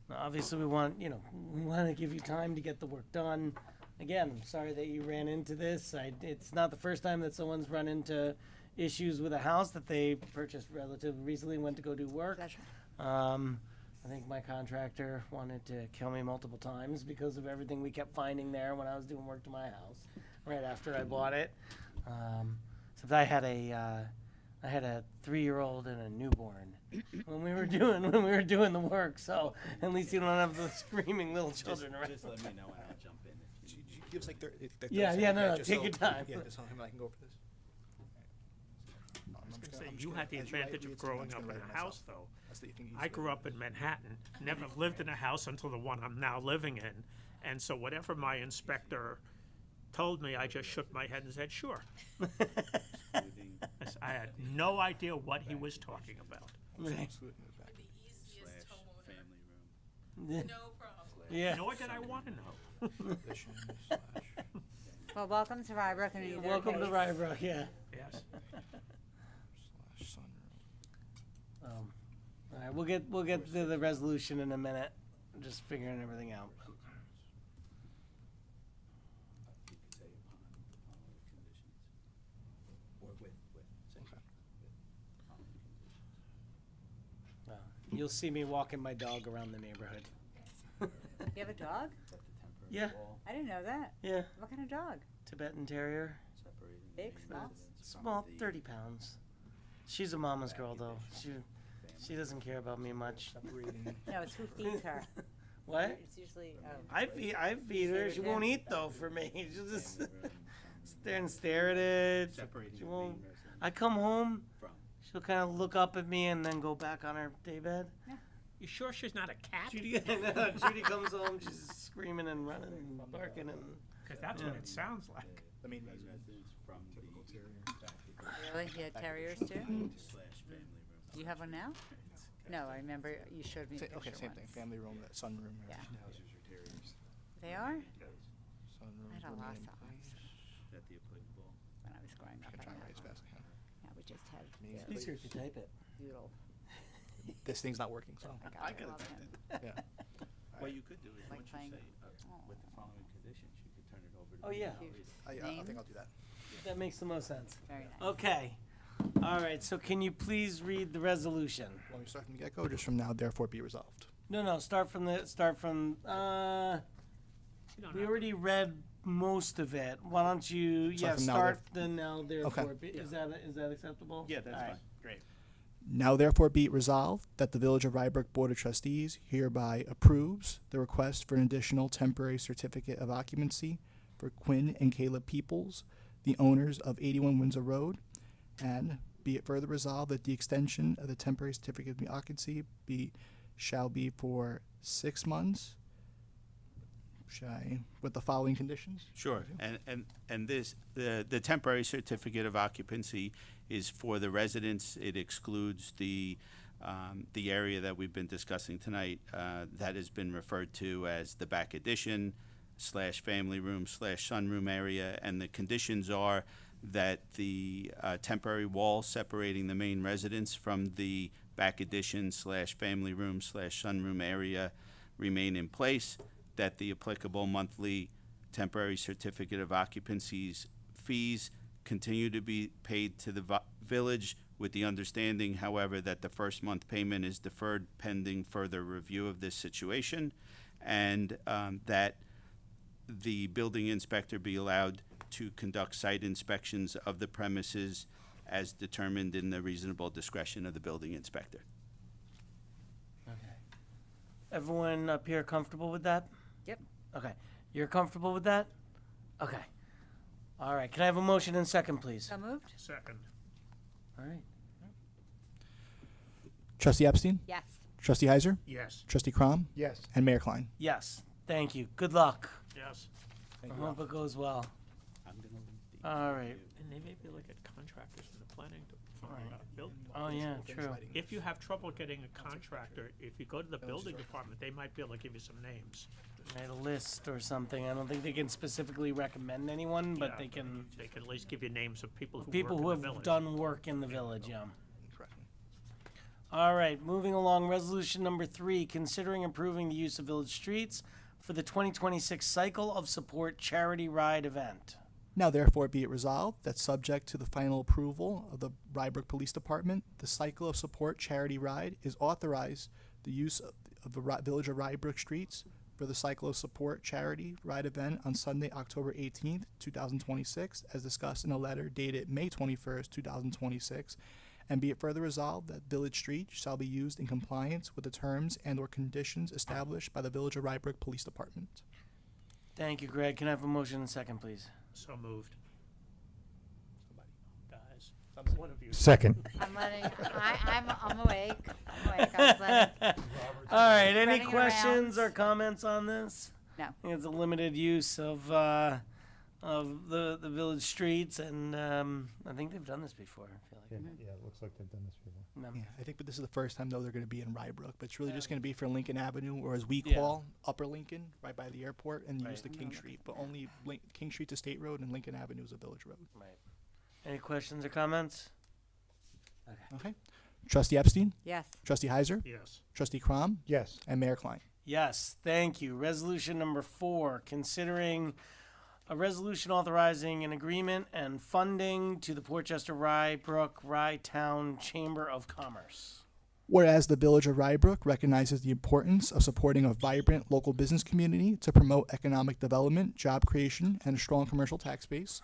Now, obviously, we want to give you time to get the work done. Again, I'm sorry that you ran into this. It's not the first time that someone's run into issues with a house that they purchased relatively recently and went to go do work. Pleasure. I think my contractor wanted to kill me multiple times because of everything we kept finding there when I was doing work to my house right after I bought it. So I had a 3-year-old and a newborn when we were doing the work. So at least you don't have the screaming little children around. Just let me know and I'll jump in. Give us like 30 Yeah, seconds, no, just take your time. Yeah, just so him and I can go for this. You had the advantage of growing up in a house, though. I I grew up in Manhattan, never lived in a house until the one I'm now living in. And so whatever my inspector told me, I just shook my head and said, sure. I had no idea what he was talking about. The easiest homeowner, Family room. no problem. Yeah. Nor did I want to know. Well, welcome to Rybrook and either Welcome to case. Rybrook. Yeah. Yes. All right, we'll get to the resolution in a minute. I'm just figuring everything out. You could say upon the following conditions. Or with following conditions. Well, you'll see me walking my dog around the neighborhood. You have a dog? Set the temporary Yeah. wall, I didn't know that. Yeah, What kind of dog? Tibetan Terrier. separating the Big, main small? residence from Small, the 30 pounds. She's a mama's girl though. She doesn't care about me much. No, it's who feeds her. What? It's usually, I feed her. She won't eat though for me. She'll just sit there and stare at it. separating She the won't. main residence I come home. from. She'll kind of look up at me and then go back on her daybed. You sure she's not a cat? Judy, Judy comes home. She's screaming and running and barking and. Because that's what it sounds like. The main Main residence from the back really? You had terriers too? slash family room. Do you have one now? No, I remember you showed me a picture Okay, same thing. once. Family room, sunroom. Yeah. Houses are terriers. They are? Sunroom. I had a Lhasa Apso Is that the applicable? when I was growing up. I I try and had write as one. fast as I can. Yeah, we just had Me It's easier if you type it. doodle. This thing's not working, so. Oh my God, I love him. Yeah. What you could do is, Like once you playing- say, with the following conditions, you could turn it over to. Oh, yeah. the Cute. I think Name? I'll do that. That makes the most sense. Very nice. Okay. All right. So can you please read the resolution? Want me to start from the get-go, just from now, therefore be resolved? No. Start from. You don't We have already read most of it. Why don't you? Start Yeah. from now, Start the now therefore. Okay. Be- Is that acceptable? Yeah, that's All right, fine. Great. Now therefore be it resolved that the Village of Rybrook Board of Trustees hereby approves the request for an additional temporary certificate of occupancy for Quinn and Caleb Peoples, the owners of 81 Windsor Road, and be it further resolved that the extension of the temporary certificate of occupancy shall be for 6 months. With the following conditions? Sure, and this, the temporary certificate of occupancy is for the residents. It excludes the area that we've been discussing tonight, that has been referred to as the back addition / family room / sunroom area, and the conditions are that the temporary wall separating the main residence from the back addition / family room / sunroom area remain in place, that the applicable monthly temporary certificate of occupancy's fees continue to be paid to the village, with the understanding, however, that the first month payment is deferred pending further review of this situation, and that the building inspector be allowed to conduct site inspections of the premises as determined in the reasonable discretion of the building inspector. Everyone up here comfortable with that? Yep. Okay. You're comfortable with that? Okay. All right. Can I have a motion and second, please? So moved? Second. All right. Trustee Epstein? Yes. Trustee Heiser? Yes. Trustee Crom? Yes. And Mayor Klein. Yes. Thank you. Good luck. Yes. I hope it goes well. I'm gonna leave the- All right. And they may be like a contractors in the planning to build. Oh, yeah, true. If you have trouble getting a contractor, if you go to the building department, they might be able to give you some names. Write a list or something. I don't think they can specifically recommend anyone, but Yeah, they can, They can at least give you names of people who people work who in the have village. done work in the village, yeah. All right, moving along, resolution number 3, considering approving the use of village streets for the 2026 Cycle of Support Charity Ride event. Now therefore be it resolved that subject to the final approval of the Rybrook Police Department, the Cycle of Support Charity Ride is authorized the use of the Village of Rybrook streets for the Cycle of Support Charity Ride event on Sunday, October 18th, 2026, as discussed in a letter dated May 21st, 2026. And be it further resolved that Village Street shall be used in compliance with the terms and or conditions established by the Village of Rybrook Police Department. Thank you, Greg. Can I have a motion and second, please? So moved. Guys, one of you. Second. I'm letting, I'm awake. I'm awake. I was letting, All right, any Running questions around. or comments on this? No. I think it's a limited use of the village streets, and I think they've done this before, I feel like. Yeah, it looks like they've done this before. No. Yeah, I think, but this is the first time though they're going to be in Rybrook, but it's really just going to be for Lincoln Avenue, or as we Yeah. call Upper Lincoln, right by the airport, and use Right. the King Street, but only King Street's a state road and Lincoln Avenue is a village road. Right. Any questions or comments? Okay. Trustee Epstein, yes. Trustee Heiser, Yes. Trustee Crom, Yes. and Mayor Klein. Yes, thank you. Resolution number 4, considering a resolution authorizing an agreement and funding to the Portchester Rybrook Rye-Town Chamber of Commerce. Whereas the Village of Rybrook recognizes the importance of supporting a vibrant local business community to promote economic development, job creation, and a strong commercial tax base.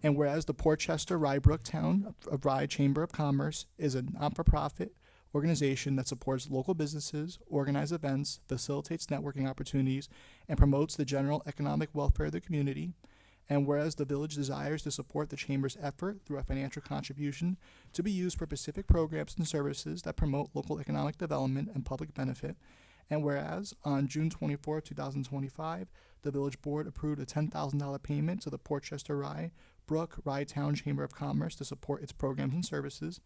And whereas the Portchester Rybrook Town of Rye Chamber of Commerce is a not-for-profit organization that supports local businesses, organizes events, facilitates networking opportunities, and promotes the general economic welfare of the community. And whereas the village desires to support the Chamber's effort through a financial contribution to be used for specific programs and services that promote local economic development and public benefit. And whereas on June 24, 2025, the village board approved a $10,000 payment to the Portchester Rybrook Rye-Town Chamber of Commerce to support its programs and services.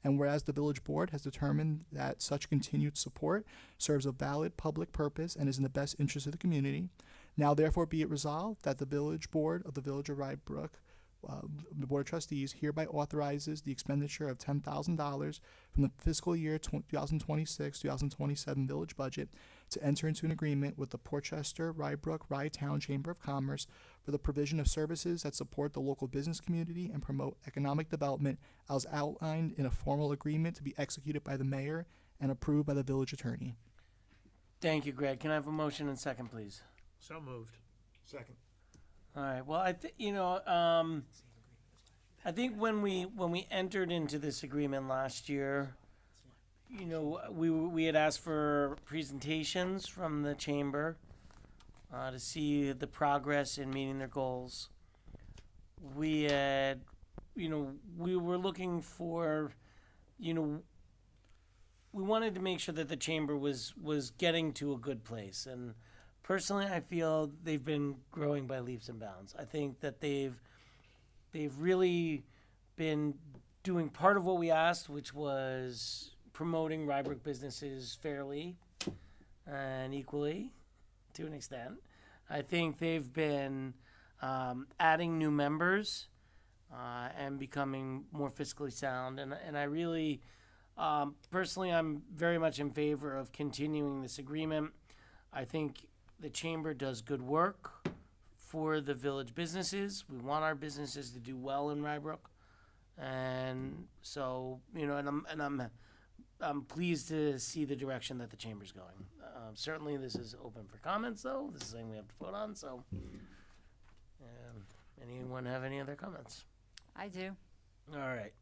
And whereas the village board has determined that such continued support serves a valid public purpose and is in the best interest of the community, now therefore be it resolved that the village board of the Village of Rybrook, the Board of Trustees hereby authorizes the expenditure of $10,000 from the fiscal year 2026-2027 village budget to enter into an agreement with the Portchester Rybrook Rye-Town Chamber of Commerce for the provision of services that support the local business community and promote economic development as outlined in a formal agreement to be executed by the mayor and approved by the village attorney. Thank you, Greg. Can I have a motion and second, please? So moved. Second. All right. Well, I think when we entered into this agreement last year, we had asked for presentations from the chamber to see the progress in meeting their goals. We had we were looking for, we wanted to make sure that the chamber was getting to a good place. And personally, I feel they've been growing by leaps and bounds. I think that they've really been doing part of what we asked, which was promoting Rybrook businesses fairly and equally to an extent. I think they've been adding new members and becoming more fiscally sound. And I really, personally, I'm very much in favor of continuing this agreement. I think the chamber does good work for the village businesses. We want our businesses to do well in Rybrook. And so, I'm pleased to see the direction that the chamber's going. Certainly, this is open for comments, though. This is something we have to vote on. So, anyone have any other comments? I do. All right.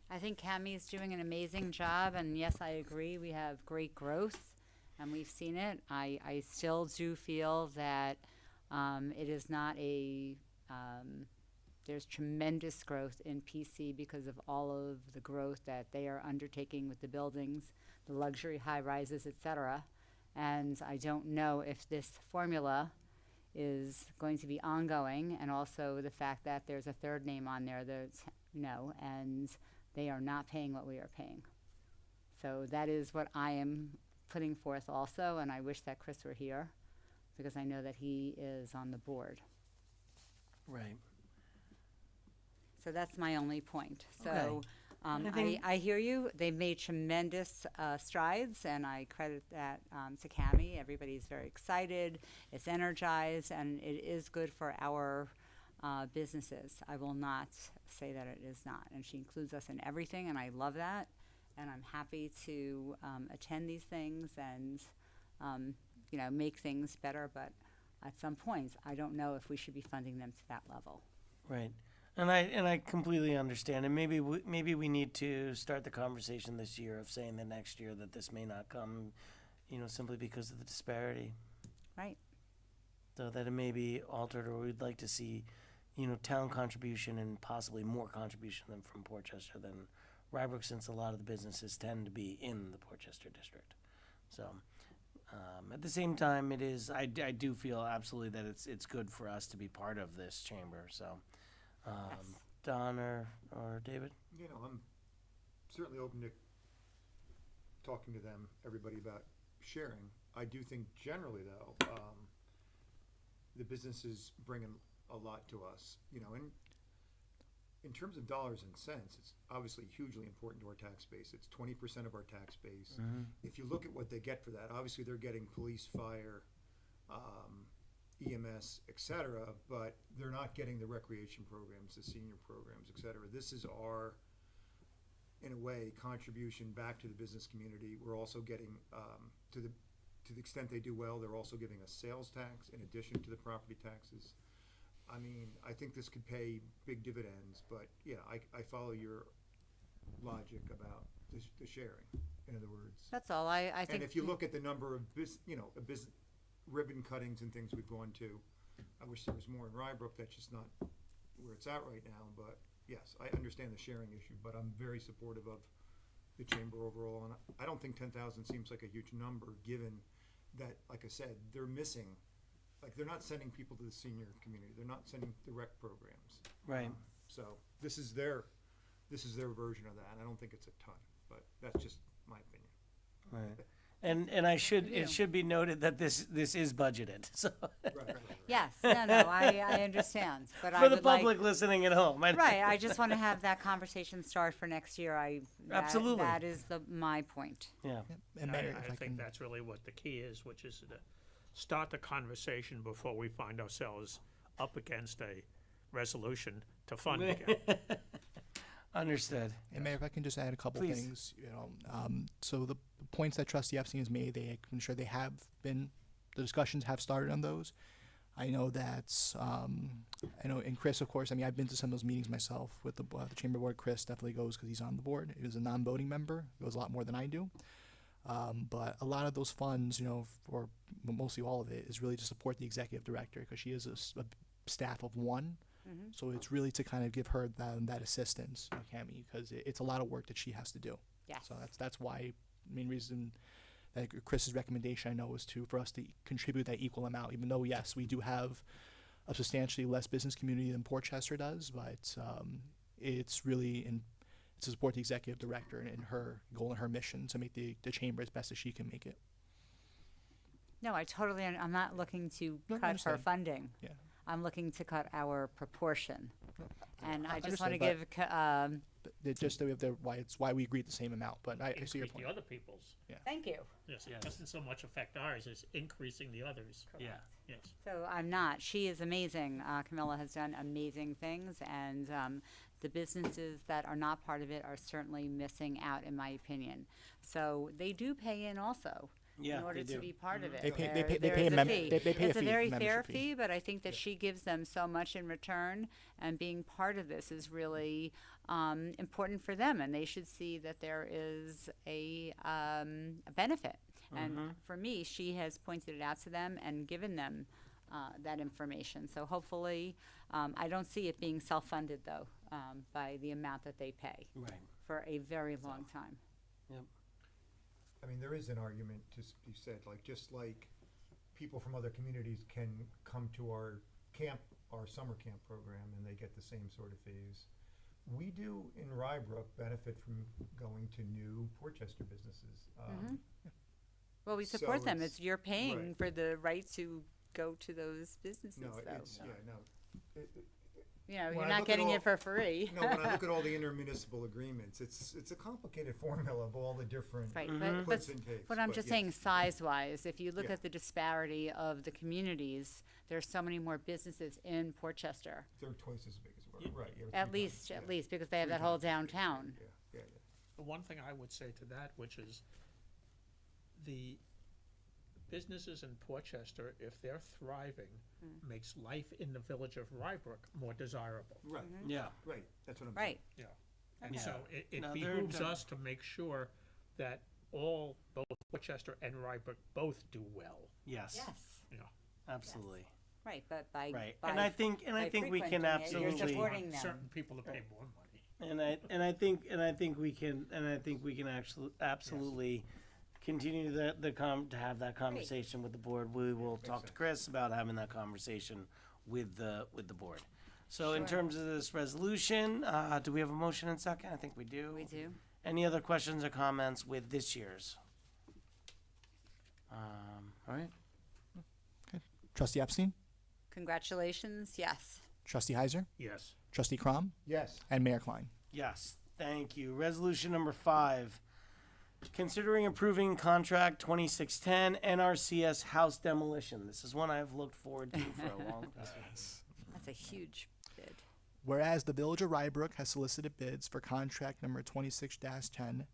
I think Cammie's doing an amazing job, and yes, I agree. We have great growth, and we've seen it. I still do feel that it is not a. There's tremendous growth in PC because of all of the growth that they are undertaking with the buildings, the luxury high rises, etc. And I don't know if this formula is going to be ongoing, and also the fact that there's a third name on there that's and they are not paying what we are paying. So that is what I am putting forth also, and I wish that Chris were here because I know that he is on the board. Right. So that's my only point. So Okay. I think- I hear you. They've made tremendous strides, and I credit that to Cammie. Everybody's very excited. It's energized, and it is good for our businesses. I will not say that it is not. And she includes us in everything, and I love that. And I'm happy to attend these things and, make things better. But at some point, I don't know if we should be funding them to that level. Right. And I completely understand. And maybe we need to start the conversation this year of saying that next year that this may not come, simply because of the disparity. Right. So that it may be altered, or we'd like to see, town contribution and possibly more contribution than from Portchester than Rybrook, since a lot of the businesses tend to be in the Portchester district. So, at the same time, it is, I do feel absolutely that it's good for us to be part of this chamber. So, Yes. Don or David? I'm certainly open to talking to them, everybody, about sharing. I do think generally, though, the businesses bring a lot to us, and in terms of dollars and cents, it's obviously hugely important to our tax base. It's 20% of our tax base. Mm-hmm. If you look at what they get for that, obviously they're getting police, fire, EMS, et cetera, but they're not getting the recreation programs, the senior programs, et cetera. This is our, in a way, contribution back to the business community. We're also getting, to the extent they do well, they're also giving us sales tax in addition to the property taxes. I mean, I think this could pay big dividends, but yeah, I follow your logic about the sharing, in other words. That's all. I think. And if you look at the number of ribbon cuttings and things we've gone to, I wish there was more in Rybrook. That's just not where it's at right now. But yes, I understand the sharing issue, but I'm very supportive of the chamber overall. And I don't think 10,000 seems like a huge number, given that, like I said, they're missing. Like, they're not sending people to the senior community. They're not sending the rec programs. Right. So this is their version of that. And I don't think it's a ton, but that's just my opinion. Right. And it should be noted that this is budgeted. So Right. Yes. No. I understand. But for I the would public listening at home. Right. I just want to have that conversation start for next year. Absolutely. That is my point. Yeah. And Mayor, I if I think can, that's really what the key is, which is to start the conversation before we find ourselves up against a resolution to fund again. Understood. and Mayor, if I can just add a couple Please. things, so the points that Trustee Epstein has made, I'm sure the discussions have started on those. I know that, and Chris, of course, I've been to some of those meetings myself with the Chamber Board. Chris definitely goes because he's on the board. He was a non-voting member, goes a lot more than I do. But a lot of those funds, or mostly all of it, is really to support the executive director because she is a staff of one. So it's really to kind of give her that assistance, Cami, because it's a lot of work that she has to do. Yes. So that's why, main reason that Chris's recommendation, I know, is for us to contribute that equal amount, even though, yes, we do have a substantially less business community than Portchester does, but it's really to support the executive director and her goal and her mission to make the chamber as best as she can make it. No, I totally, I'm not looking to No, I cut her understand. funding. Yeah. I'm looking to cut our proportion. And I just want to understood, give, It's just why we agreed the same amount, but I see your Increase point. the other people's. thank you. Yes, it Yes. doesn't so much affect ours as increasing the others. Yeah. Yes. So I'm not. She is amazing. Camilla has done amazing things, and the businesses that are not part of it are certainly missing out, in my opinion. So they do pay in also. Yeah, In order they to do. be part of it. They pay- they There- pay- they there pay is a a mem- fee. they pay a It's a fee, very fair membership fee. fee, but I think that she gives them so much in return, and being part of this is really important for them, and they should see that there is a benefit. And for me, she has pointed it out to them and given them that information. So hopefully, I don't see it being self-funded, though, by the amount that they pay Right. for a very long time. I mean, there is an argument to be said, like, just like people from other communities can come to our camp, our summer camp program, and they get the same sort of fees. We do in Rybrook benefit from going to new Portchester businesses. Well, we So support them. it's- It's you're paying right. for the right to go to those businesses, No, though. it's, yeah, no. You know, When you're I not look at getting all- it for free. No, when I look at all the intermunicipal agreements, it's a complicated formula of all the different Right, puts but and takes. what I'm but just yes. saying, size-wise, if you look Yeah. at the disparity of the communities, there's so many more businesses in Portchester. They're twice as big as well, right, yeah. At 3 least, times, at yeah. least, because they have 3 that whole times, yeah, downtown. Yeah. The one thing I would say to that, which is the businesses in Portchester, if they're thriving, makes life in the village of Rybrook more desirable. Right, Yeah. right, that's what I'm saying. Right. Yeah. And Yeah. so it No, they're behooves done- us to make sure that both Portchester and Rybrook both do well. Yes. Yes, You know, Absolutely. right, but by. Right. by And I think by we can frequenting it, absolutely. You're supporting them. certain people to pay more money. And I think we can actually absolutely continue to have that conversation with the board. We will talk to Chris about having that conversation with the board. So in terms of this resolution, do we have a motion and second? I think we do. We do. Any other questions or comments with this year's? All right. Trustee Epstein, Congratulations, yes. Trustee Heiser, Yes. Trustee Crom, Yes, and Mayor Klein. Yes, thank you. Resolution number 5. Considering approving contract 2610 NRCS house demolition. This is one I've looked forward to for a long time. That's a huge bid. Whereas the Village of Rybrook has solicited bids for contract number 26-10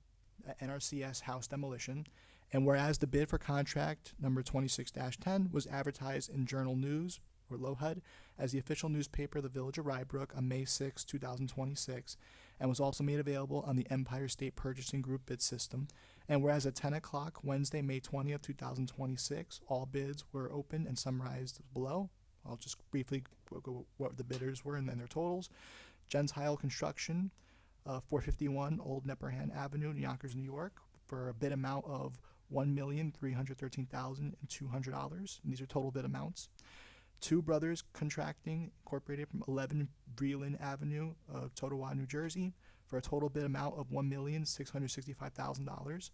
NRCS house demolition, and whereas the bid for contract number 26-10 was advertised in Journal News, or LOHUD, as the official newspaper of the Village of Rybrook on May 6, 2026, and was also made available on the Empire State Purchasing Group bid system, and whereas at 10 o'clock Wednesday, May 20th, 2026, all bids were opened and summarized below. I'll just briefly go what the bidders were and then their totals. Gentile Construction, 451 Old Nepperhan Avenue, Yonkers, New York, for a bid amount of $1,313,200. These are total bid amounts. Two Brothers Contracting Incorporated from 11 Breland Avenue, Totowa, New Jersey, for a total bid amount of $1,665,000.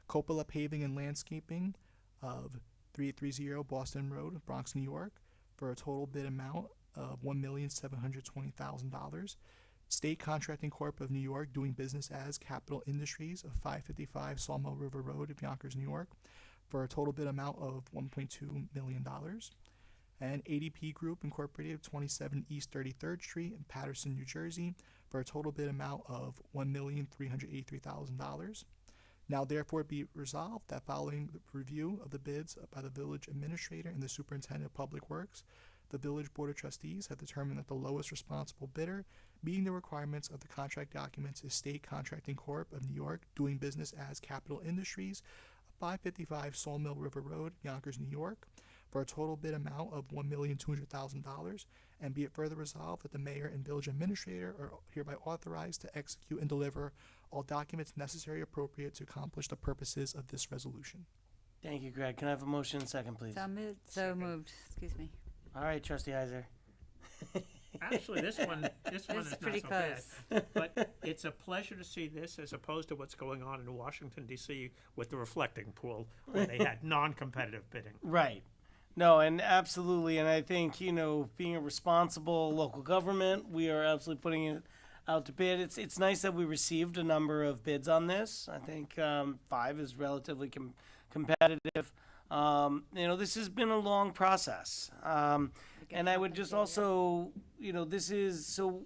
Coppola Paving and Landscaping of 3830 Boston Road, Bronx, New York, for a total bid amount of $1,720,000. State Contracting Corp. of New York, doing business as Capital Industries of 555 Sawmill River Road, Yonkers, New York, for a total bid amount of $1.2 million. And ADP Group Incorporated, 27 East 33rd Street in Paterson, New Jersey, for a total bid amount of $1,383,000. Now therefore be resolved that following the review of the bids by the village administrator and the superintendent of public works, the village board of trustees have determined that the lowest responsible bidder, meeting the requirements of the contract documents, is State Contracting Corp. of New York, doing business as Capital Industries, 555 Sawmill River Road, Yonkers, New York, for a total bid amount of $1,200,000, And be it further resolved that the mayor and village administrator are hereby authorized to execute and deliver all documents necessary or appropriate to accomplish the purposes of this resolution. Thank you, Greg. Can I have a motion and second, please? So moved, excuse me. All right, Trustee Heiser. Actually, this one is not pretty so bad. close. But it's a pleasure to see this as opposed to what's going on in Washington DC with the reflecting pool, where they had non-competitive bidding. Right. No, and absolutely. And I think, being a responsible local government, we are absolutely putting it out to bid. It's nice that we received a number of bids on this. I think 5 is relatively competitive. This has been a long process. And I would just also, this is so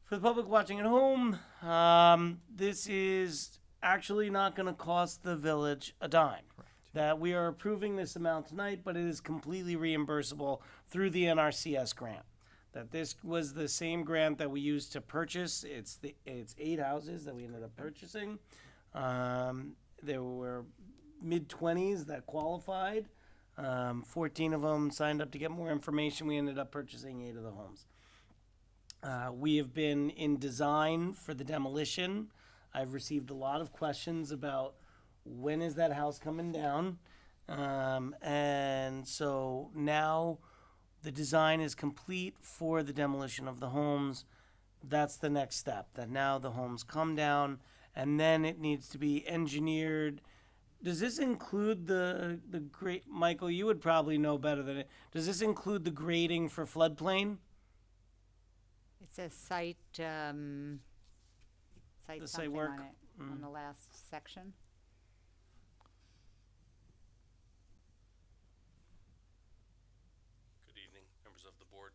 for the public watching at home, this is actually not going to cost the village a dime. That we are approving this amount tonight, but it is completely reimbursable through the NRCS grant. That this was the same grant that we used to purchase. It's 8 houses that we ended up purchasing. There were mid-20s that qualified. 14 of them signed up to get more information. We ended up purchasing 8 of the homes. We have been in design for the demolition. I've received a lot of questions about when is that house coming down? And so now the design is complete for the demolition of the homes. That's the next step, that now the homes come down and then it needs to be engineered. Does this include the grade? Michael, you would probably know better than it. Does this include the grading for floodplain? It says site The site something work? on it, on the last section. Good evening, members of the board.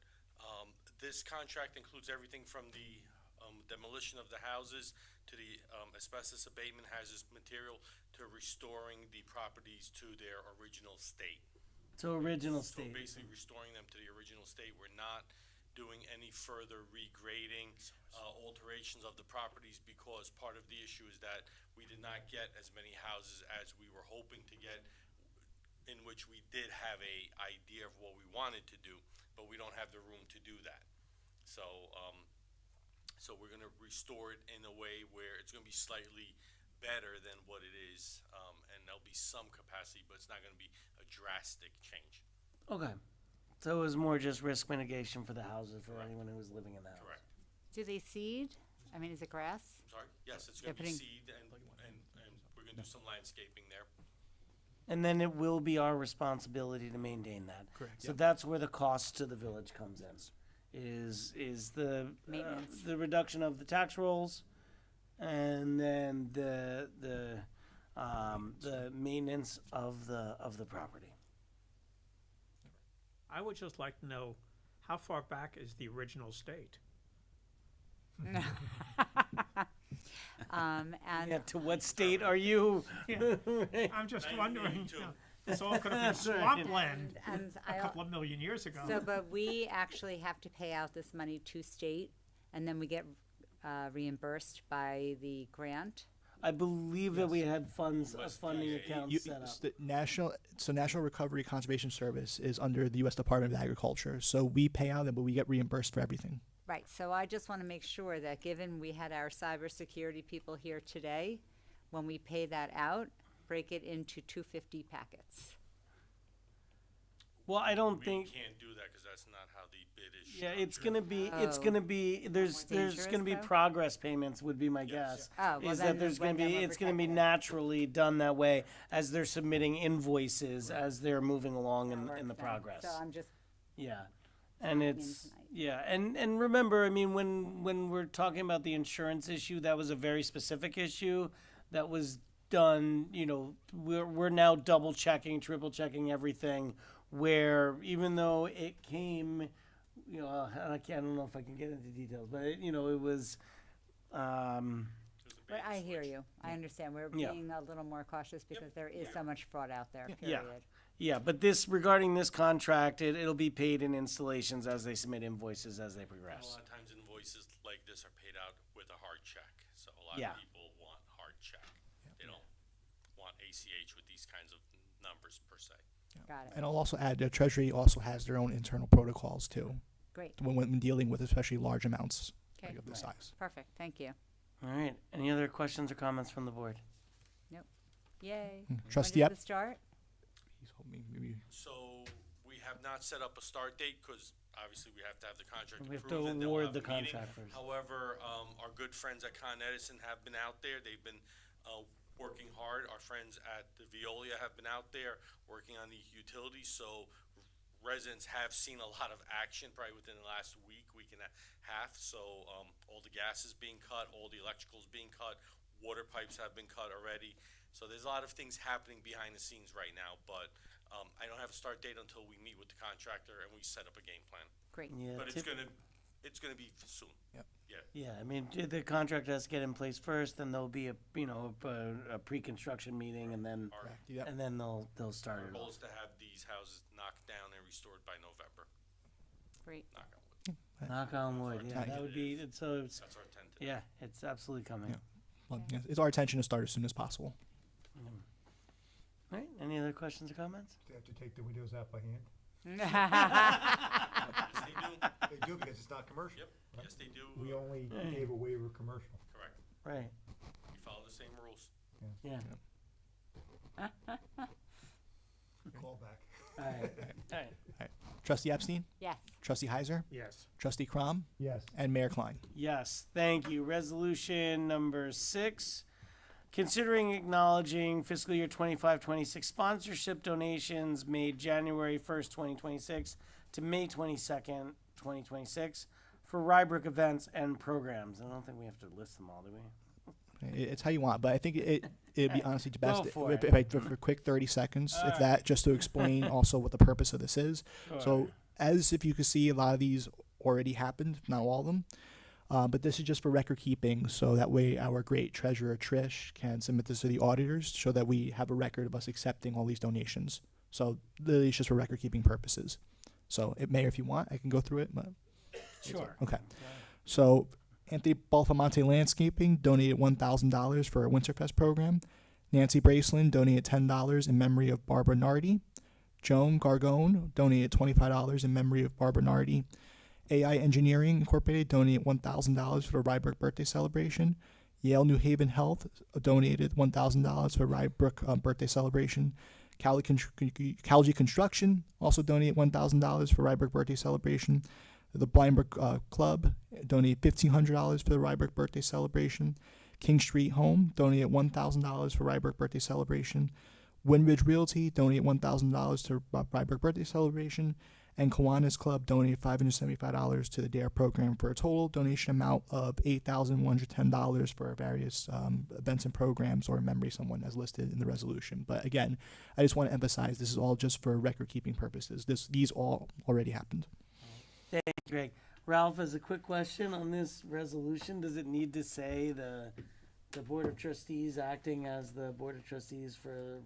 This contract includes everything from the demolition of the houses to the asbestos abatement hazardous material to restoring the properties to their original state. So original So state. basically restoring them to the original state. We're not doing any further regrading, alterations of the properties, because part of the issue is that we did not get as many houses as we were hoping to get, in which we did have a idea of what we wanted to do, but we don't have the room to do that. So, so we're gonna restore it in a way where it's gonna be slightly better than what it is, and there'll be some capacity, but it's not gonna be a drastic change. Okay. So it was more just risk mitigation for the houses, for anyone who was living in the house. Correct. Do they seed? I mean, is it grass? I'm sorry, yes, it's They're gonna be putting- seed and we're gonna do some landscaping there. And then it will be our responsibility to maintain that. Correct. So that's where the cost to the village comes in, is the Maintenance. the reduction of the tax rolls, and then the maintenance of the property. I would just like to know, how far back is the original state? And Yeah, to what state are you? I'm just wondering, 1982. this all could have been That's right. swampland and a couple of million years ago. So, but we actually have to pay out this money to state, and then we get reimbursed by the grant. I believe that we had funds, a funding account set up. The National Recovery Conservation Service is under the U.S. Department of Agriculture. So we pay out them, but we get reimbursed for everything. Right, so I just want to make sure that given we had our cybersecurity people here today, when we pay that out, break it into 250 packets. Well, I don't We think. can't do that, cause that's not how the bid is Yeah, structured. it's gonna be, there's more gonna be dangerous, though? progress payments would be my Yes. guess. Oh, well, Is then that there's gonna then be, we're it's gonna be protected. naturally done that way as they're submitting invoices, as they're moving along in the Work then. progress. So I'm just, Yeah, and in it's, tonight. yeah, and remember, I mean, when we're talking about the insurance issue, that was a very specific issue that was done, we're now double checking, triple checking everything, where even though it came, I don't know if I can get into details, but it was, but I hear you, I understand, we're Yeah. being a little more cautious because there is so much fraud out there, Yeah. period. yeah, but regarding this contract, it'll be paid in installations as they submit invoices as they A progress. lot of times invoices like this are paid out with a hard check, so a lot Yeah. of people want hard check. They don't want ACH with these kinds of numbers per se. Got it. And I'll also add, the Treasury also has their own internal protocols too, Great. when dealing with especially large amounts Okay. like of this size. Perfect. Thank you. All right. Any other questions or comments from the board? Yay. Trustee When Ep? does it start? He's hoping maybe. So we have not set up a start date because obviously we have to have the contract We have approved to and then we'll award have the a meeting. contract first. However, our good friends at Con Edison have been out there. They've been working hard. Our friends at the Veolia have been out there working on the utilities. So residents have seen a lot of action probably within the last week and a half. So all the gas is being cut, all the electricals being cut, water pipes have been cut already. So there's a lot of things happening behind the scenes right now, but I don't have a start date until we meet with the contractor and we set up a game plan. Great. Yeah. But it's gonna be soon. Yep. Yeah. Yeah, I mean, the contract has to get in place first, then there'll be a pre-construction meeting, and then Yep. and then they'll start Our it goal off. is to have these houses knocked down and restored by November. Great. Knock on wood. Knock on wood. Yeah, Thank that you. would be. It's That's our intent. yeah, it's absolutely coming. Yeah. Well, yes, it's our intention to start as soon as possible. All right. Any other questions or comments? They have to take the windows out by hand? Yes, they do. They do because it's not commercial. Yep. Yes, they do. We only gave a waiver commercial. Correct. Right. We follow the same rules. Yeah. Call back. All right. All right. Trustee Epstein, Yes. Trustee Heiser, Yes. Trustee Crom, Yes. and Mayor Klein. Yes, thank you. Resolution number 6, considering acknowledging fiscal year 25-26 sponsorship donations made January 1st, 2026 to May 22nd, 2026 for Rybrook events and programs. I don't think we have to list them all, do we? It's how you want, but I think it'd be honestly the best Go for if it. I for a quick 30 seconds, All if right. that, just to explain also what the purpose of this is. Sure. So, as if you could see, a lot of these already happened, not all of them. But this is just for record keeping, so that way our great treasurer Trish can submit this to the auditors, so that we have a record of us accepting all these donations. So, literally, it's just for record keeping purposes. So, Mayor, if you want, I can go through it. But Sure. okay. So, Anthony Balfamonte Landscaping donated $1,000 for a Winterfest program. Nancy Braceland donated $10 in memory of Barbara Nardi. Joan Gargone donated $25 in memory of Barbara Nardi. AI Engineering Incorporated donated $1,000 for the Rybrook birthday celebration. Yale New Haven Health donated $1,000 for Rybrook birthday celebration. Calgy Construction also donated $1,000 for Rybrook birthday celebration. The Blindbrook Club donated $1,500 for the Rybrook birthday celebration. King Street Home donated $1,000 for Rybrook birthday celebration. Windridge Realty donated $1,000 to Rybrook birthday celebration. And Kiwanis Club donated $575 to the DARE program for a total donation amount of $8,110 for various events and programs or in memory of someone as listed in the resolution. But again, I just want to emphasize this is all just for record keeping purposes. These all already happened. Thank you, Greg. Ralph has a quick question on this resolution. Does it need to say the Board of Trustees acting as the Board of Trustees for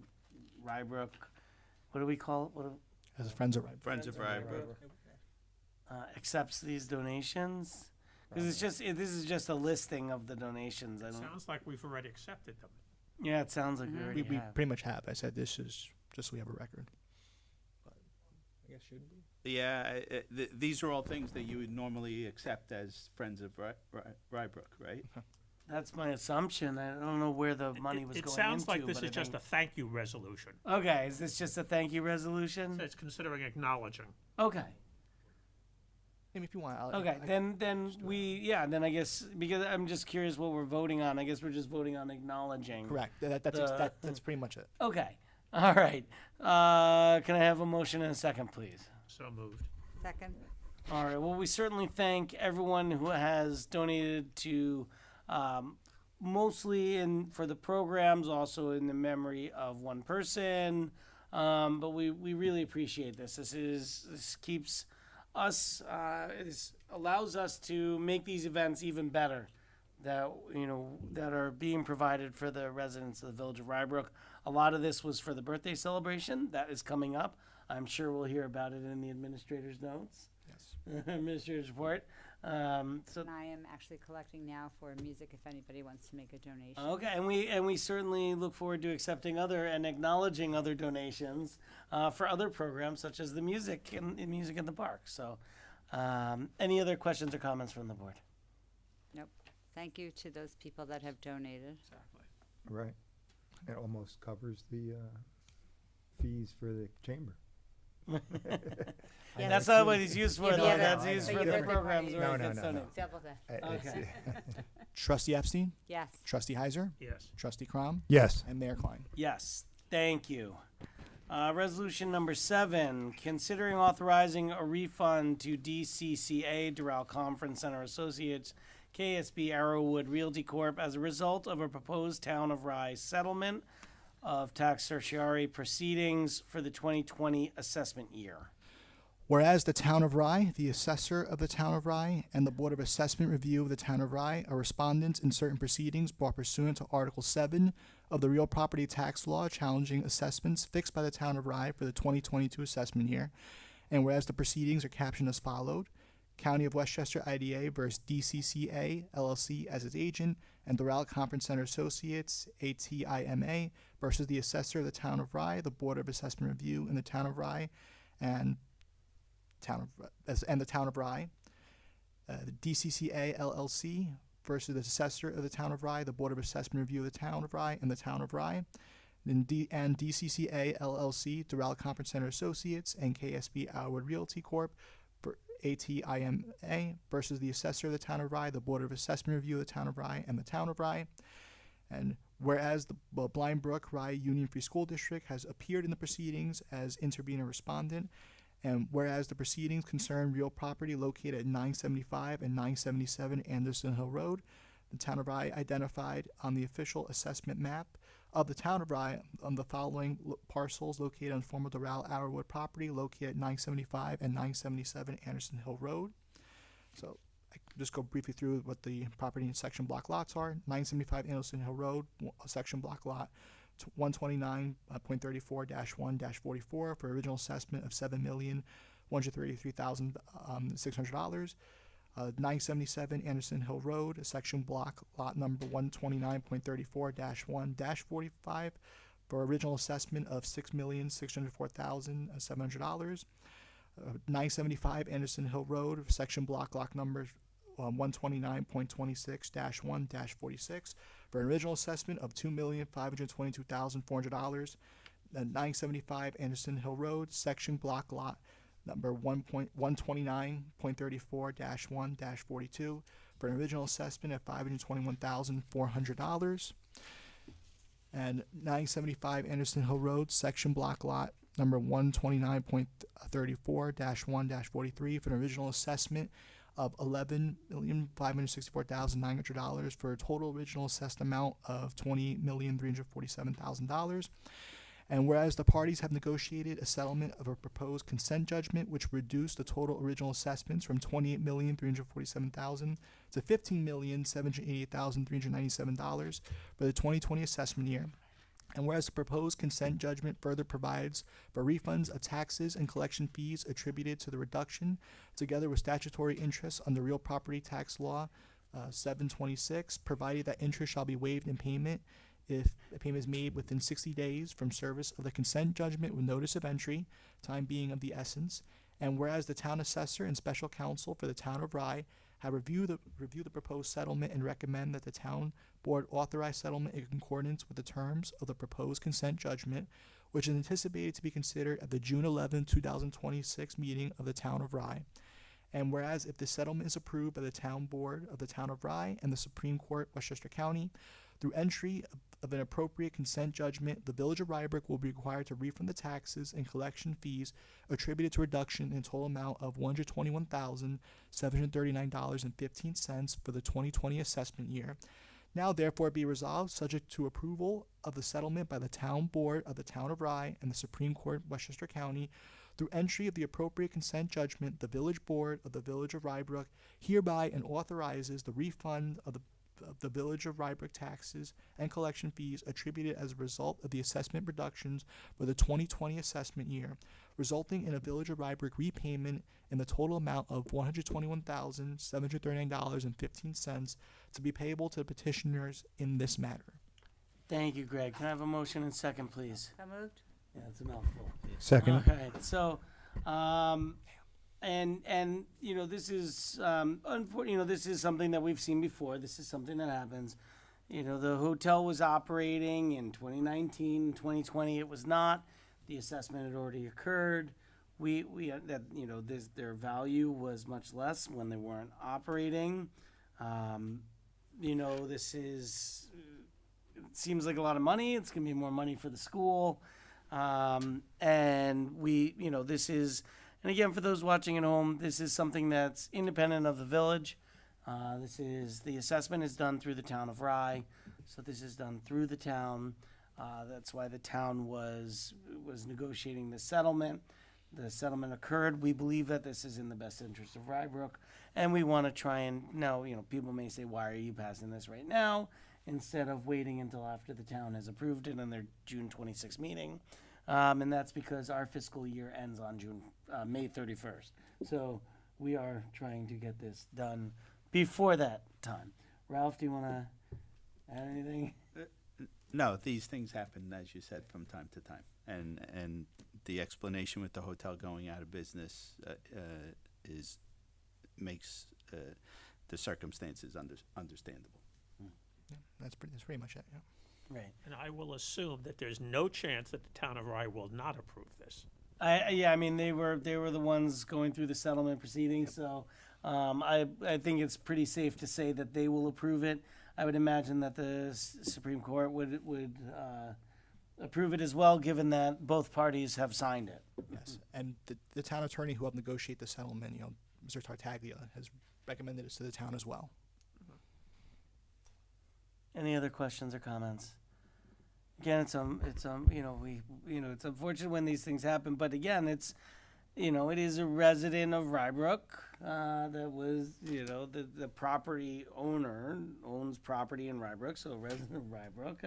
Rybrook? What do we call it? As Friends of Rybrook. Friends of Rybrook. Accepts these donations? Because this is just a listing of the donations. I don't. Sounds like we've already accepted them. Yeah, it sounds like we already We have. pretty much have. I said this is just so we have a record. But I guess should be. Yeah, these are all things that you would normally accept as Friends of Rybrook, right? That's my assumption. I don't know where the money was It going sounds into. like this but is I just a think- thank you resolution. Okay, is this just a thank you resolution? So it's considering acknowledging. Okay. Maybe if you want. Okay, then then I guess because I'm just curious what we're voting on. I guess we're just voting on acknowledging. Correct. That's pretty much it. Okay. All right. Can I have a motion and a second, please? So moved. Second. All right. Well, we certainly thank everyone who has donated to, mostly for the programs, also in the memory of one person. But we really appreciate this. This keeps us. This allows us to make these events even better. That are being provided for the residents of the village of Rybrook. A lot of this was for the birthday celebration that is coming up. I'm sure we'll hear about it in the administrator's notes. Yes. Administrator's report. So And I am actually collecting now for music if anybody wants to make a donation. okay, and we certainly look forward to accepting other and acknowledging other donations for other programs such as the music in music in the park. So, any other questions or comments from the board? Nope. Thank you to those people that have donated. Right. It almost covers the fees for the chamber. Yes. That's not what he's used for, Yeah, though. but That's but used your for the birthday programs party where No, it no, gets no, no. donated. Double that. Okay. Trustee Epstein, Yes. Trustee Heiser, Yes. Trustee Crom, Yes. and Mayor Klein. Yes, thank you. Resolution number 7, considering authorizing a refund to DCCA, Doral Conference Center Associates, KSB Arrowwood Realty Corp. As a result of a proposed Town of Rye settlement of tax certiorari proceedings for the 2020 assessment year. Whereas the Town of Rye, the Assessor of the Town of Rye, and the Board of Assessment Review of the Town of Rye are respondents in certain proceedings brought pursuant to Article 7 of the Real Property Tax Law challenging assessments fixed by the Town of Rye for the 2022 assessment year. And whereas the proceedings are captioned as followed: County of Westchester IDA versus DCCA LLC as its agent, and Doral Conference Center Associates ATIMA versus the Assessor of the Town of Rye, the Board of Assessment Review in the Town of Rye, and the Town of Rye. The DCCA LLC versus the Assessor of the Town of Rye, the Board of Assessment Review of the Town of Rye, and the Town of Rye. And DCCA LLC, Doral Conference Center Associates, and KSB Arrowwood Realty Corp. ATIMA versus the Assessor of the Town of Rye, the Board of Assessment Review of the Town of Rye, and the Town of Rye. And whereas the Blind Brook Rye Union Free School District has appeared in the proceedings as intervener respondent, and whereas the proceedings concern real property located at 975 and 977 Anderson Hill Road, the Town of Rye identified on the official assessment map of the Town of Rye on the following parcels located on former Doral Arrowwood property located at 975 and 977 Anderson Hill Road. So I can just go briefly through what the property and section block lots are. 975 Anderson Hill Road, section block lot 129.34-1-44 for original assessment of $7,133,600. 977 Anderson Hill Road, section block lot number 129.34-1-45 for original assessment of $6,604,700. 975 Anderson Hill Road, section block lot number 129.26-1-46 for an original assessment of $2,522,400. 975 Anderson Hill Road, section block lot number 129.34-1-42 for an original assessment of $521,400. And 975 Anderson Hill Road, section block lot number 129.34-1-43 for an original assessment of $11,564,900 for a total original assessed amount of $20,347,000. And whereas the parties have negotiated a settlement of a proposed consent judgment which reduced the total original assessments from $28,347,000 to $15,788,397 for the 2020 assessment year. And whereas the proposed consent judgment further provides for refunds of taxes and collection fees attributed to the reduction, together with statutory interest under Real Property Tax Law 726, provided that interest shall be waived in payment if the payment is made within 60 days from service of the consent judgment with notice of entry, time being of the essence. And whereas the town assessor and special counsel for the Town of Rye have reviewed the proposed settlement and recommend that the town board authorize settlement in accordance with the terms of the proposed consent judgment, which is anticipated to be considered at the June 11, 2026 meeting of the Town of Rye. And whereas if the settlement is approved by the town board of the Town of Rye and the Supreme Court, Westchester County, through entry of an appropriate consent judgment, the Village of Rybrook will be required to refund the taxes and collection fees attributed to reduction in total amount of $121,739.15 for the 2020 assessment year. Now therefore be resolved, subject to approval of the settlement by the Town Board of the Town of Rye and the Supreme Court, Westchester County, through entry of the appropriate consent judgment, the Village Board of the Village of Rybrook hereby and authorizes the refund of the of the Village of Rybrook taxes and collection fees attributed as a result of the assessment reductions for the 2020 assessment year, resulting in a Village of Rybrook repayment in the total amount of $121,739.15 to be payable to the petitioners in this matter. Thank you, Greg. Can I have a motion and second, please? So moved? Yeah, it's a mouthful. Second. Okay, so, and you know, this is this is something that we've seen before. This is something that happens. You know, the hotel was operating in 2019, 2020. It was not. The assessment had already occurred. We that you know their value was much less when they weren't operating. You know, this is it seems like a lot of money. It's gonna be more money for the school. And we, you know, this is, and again, for those watching at home, this is something that's independent of the village. The assessment is done through the town of Rye. So this is done through the town. That's why the town was negotiating the settlement. The settlement occurred. We believe that this is in the best interest of Rybrook. And we want to try and, now, you know, people may say, why are you passing this right now? Instead of waiting until after the town has approved it in their June 26th meeting. And that's because our fiscal year ends on May 31st. So we are trying to get this done before that time. Ralph, do you want to add anything? No, these things happen, as you said, from time to time. And the explanation with the hotel going out of business makes the circumstances understandable. Yeah, that's pretty much it. Yeah. Right. And I will assume that there's no chance that the town of Rye will not approve this. I mean, they were the ones going through the settlement proceedings, so I think it's pretty safe to say that they will approve it. I would imagine that the Supreme Court would approve it as well, given that both parties have signed it. Yes, and the town attorney who helped negotiate the settlement, you know, Mr. Tartaglia, has recommended it to the town as well. Any other questions or comments? Again, it's unfortunate when these things happen, but again, it is a resident of Rybrook that was, the property owner owns property in Rybrook, so a resident of Rybrook,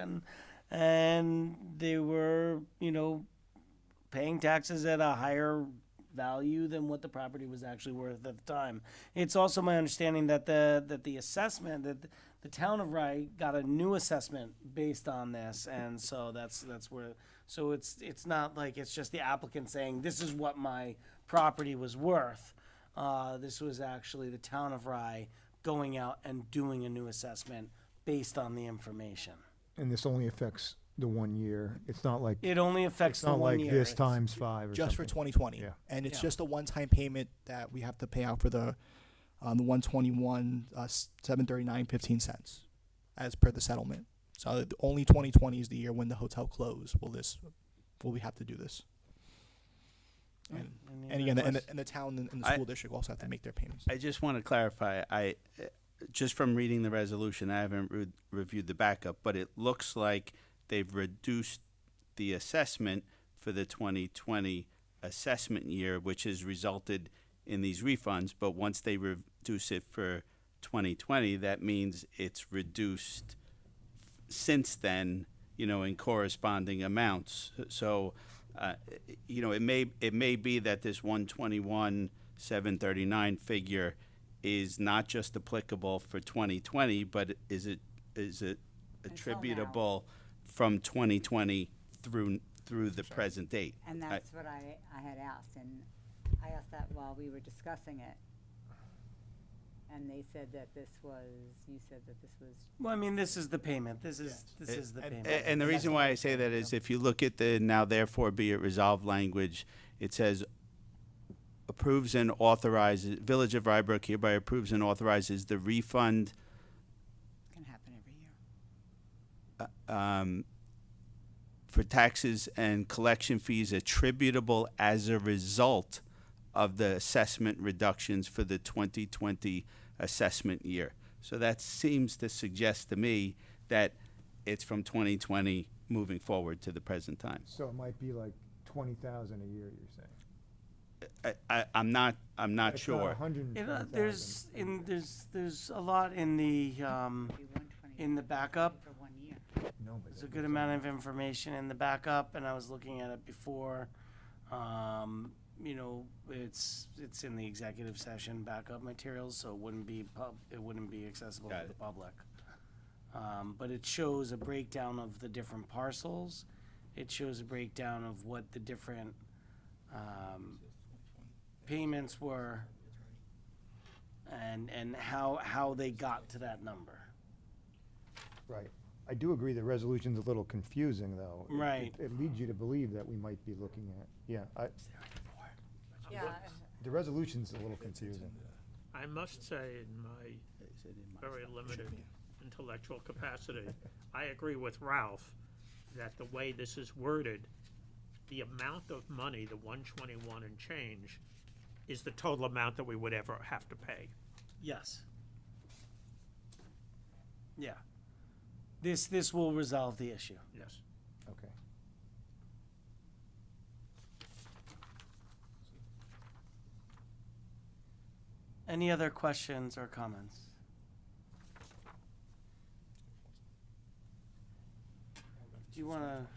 and they were, paying taxes at a higher value than what the property was actually worth at the time. It's also my understanding that the assessment that the town of Rye got a new assessment based on this, and so that's where. So it's not like it's just the applicant saying this is what my property was worth. This was actually the town of Rye going out and doing a new assessment based on the information. And this only affects the 1 year. It's not like It only affects the 1 year. not like this times 5 or Just for something. 2020. Yeah. And it's Yeah. just a one-time payment that we have to pay out for the 121 $739.15 as per the settlement. So only 2020 is the year when the hotel closed. Will we have to do this? And again, and the town and the school district also have to make their payments. I just want to clarify, just from reading the resolution, I haven't reviewed the backup, but it looks like they've reduced the assessment for the 2020 assessment year, which has resulted in these refunds. But once they reduce it for 2020, that means it's reduced since then, in corresponding amounts. So, it may be that this 121,739 figure is not just applicable for 2020, but is it attributable from 2020 through the present date? And that's what I had asked, and I asked that while we were discussing it. And they said that you said that this was. Well, I mean, this is the payment. This is the payment. And the reason why I say that is if you look at the now therefore be it resolved language, it says approves and authorizes, Village of Rybrook hereby approves and authorizes the refund It's going to happen every year. for taxes and collection fees attributable as a result of the assessment reductions for the 2020 assessment year. So that seems to suggest to me that it's from 2020 moving forward to the present time. So it might be like 20,000 a year, you're saying? I'm not It's not sure. 120,000. There's a lot in the backup. No, but There's a good amount of information in the backup, and I was looking at it before. It's in the executive session backup materials, so it wouldn't be accessible Got to the it. public. But it shows a breakdown of the different parcels. It shows a breakdown of what the different payments were, and how they got to that number. Right. I do agree the resolution's a little confusing, though. Right. It leads you to believe that we might be looking at, Yeah, the resolution's a little confusing. I must say, in my very limited intellectual capacity, I agree with Ralph that the way this is worded, the amount of money, the 121 and change, is the total amount that we would ever have to pay. Yes. Yeah. This will resolve the issue. Yes. Okay. Any other questions or comments? Do you want to?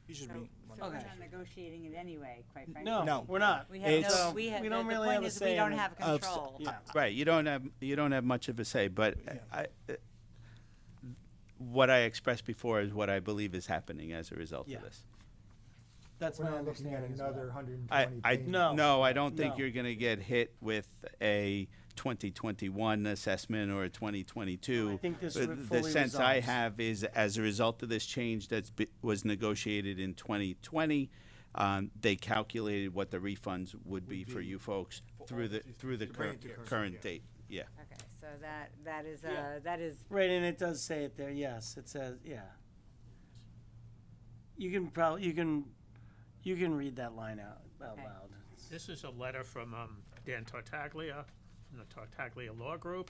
You should so be. we're Okay. not negotiating it anyway, quite frankly. No, we're not. We have It's- no, we have, We don't the really point have a is we say don't in it. have control. Yeah. Right, you don't have much of a say, but what I expressed before is what I believe is happening as a result Yeah. of this. That's We're my not looking at understanding as well. another 120 I payments. No. I don't think No. you're going to get hit with a 2021 assessment or a 2022. I think this The fully sense I resolves. have is, as a result of this change that was negotiated in 2020, they calculated what the refunds would be for you folks through the current date. Yeah. Okay, so that is, Yeah. that is, Right, and it does say it there. Yes, it says, yeah. You can read that line out Okay. loud. This is a letter from Dan Tartaglia, from the Tartaglia Law Group,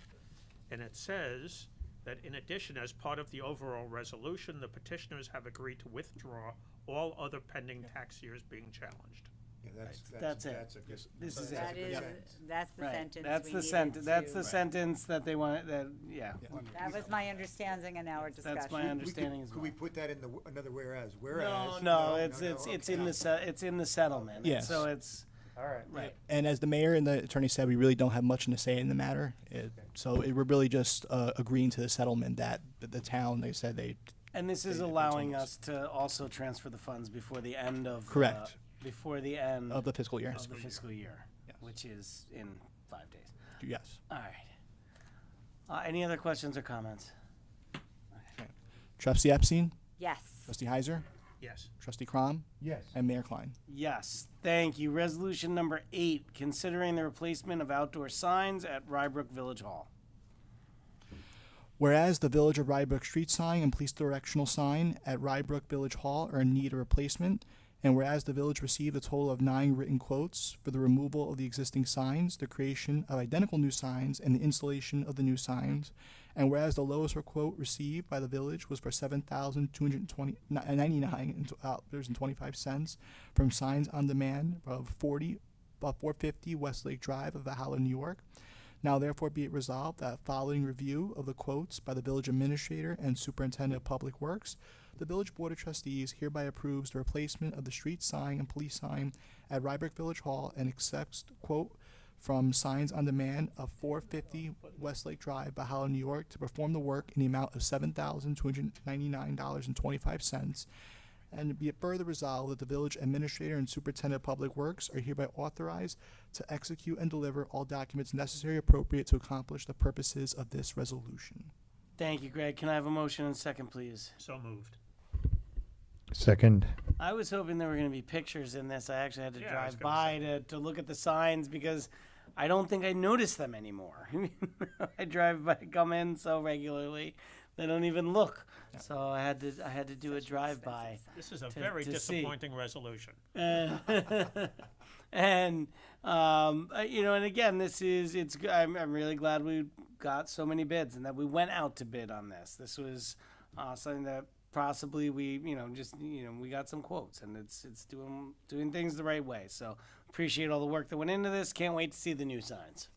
and it says that in addition, as part of the overall resolution, the petitioners have agreed to withdraw all other pending tax years being challenged. Yeah, That's it. That's a good. This is that it. is, that's the Right. sentence That's we the needed sentence. That's to- the sentence that they want. Yeah. That was my understanding in our discussion. That's my understanding as Could well. we put that in another whereas? No, Whereas? no, it's okay. in the settlement. Yes. So it's All right. right. And as the mayor and the attorney said, we really don't have much to say in the matter. We're really just agreeing to the settlement that the town, they said they. And this is They- allowing it's us to also transfer the funds before the end of Correct. Before the end Of the fiscal year. of the fiscal year, Yes. which is in 5 days. Yes. All right. Any other questions or comments? Trustee Epstein, Yes. Trustee Heiser, Yes. Trustee Crom, Yes. and Mayor Klein. Yes, thank you. Resolution number 8, considering the replacement of outdoor signs at Rybrook Village Hall. Whereas the Village of Rybrook street sign and police directional sign at Rybrook Village Hall are in need of replacement, and whereas the village received a total of 9 written quotes for the removal of the existing signs, the creation of identical new signs, and the installation of the new signs, and whereas the lowest quote received by the village was for $7,299.25 from Signs on Demand of 450 Westlake Drive of Valhalla, New York. Now therefore be it resolved that following review of the quotes by the village administrator and superintendent of public works, the village board of trustees hereby approves the replacement of the street sign and police sign at Rybrook Village Hall and accepts quote from Signs on Demand of 450 Westlake Drive, Valhalla, New York, to perform the work in the amount of $7,299.25. And be it further resolved that the village administrator and superintendent of public works are hereby authorized to execute and deliver all documents necessary appropriate to accomplish the purposes of this resolution. Thank you, Greg. Can I have a motion and second, please? So moved. Second. I was hoping there were going to be pictures in this. I actually had to Yeah, I was drive gonna by to look at the signs because I don't think I notice them anymore. I come in so regularly, they don't even look. So I had to do a drive by. This is a To- very to see. disappointing resolution. And and again, I'm really glad we got so many bids and that we went out to bid on this. This was something that possibly we got some quotes and it's doing things the right way. So Appreciate all the work that went into this. Can't wait to see the new signs.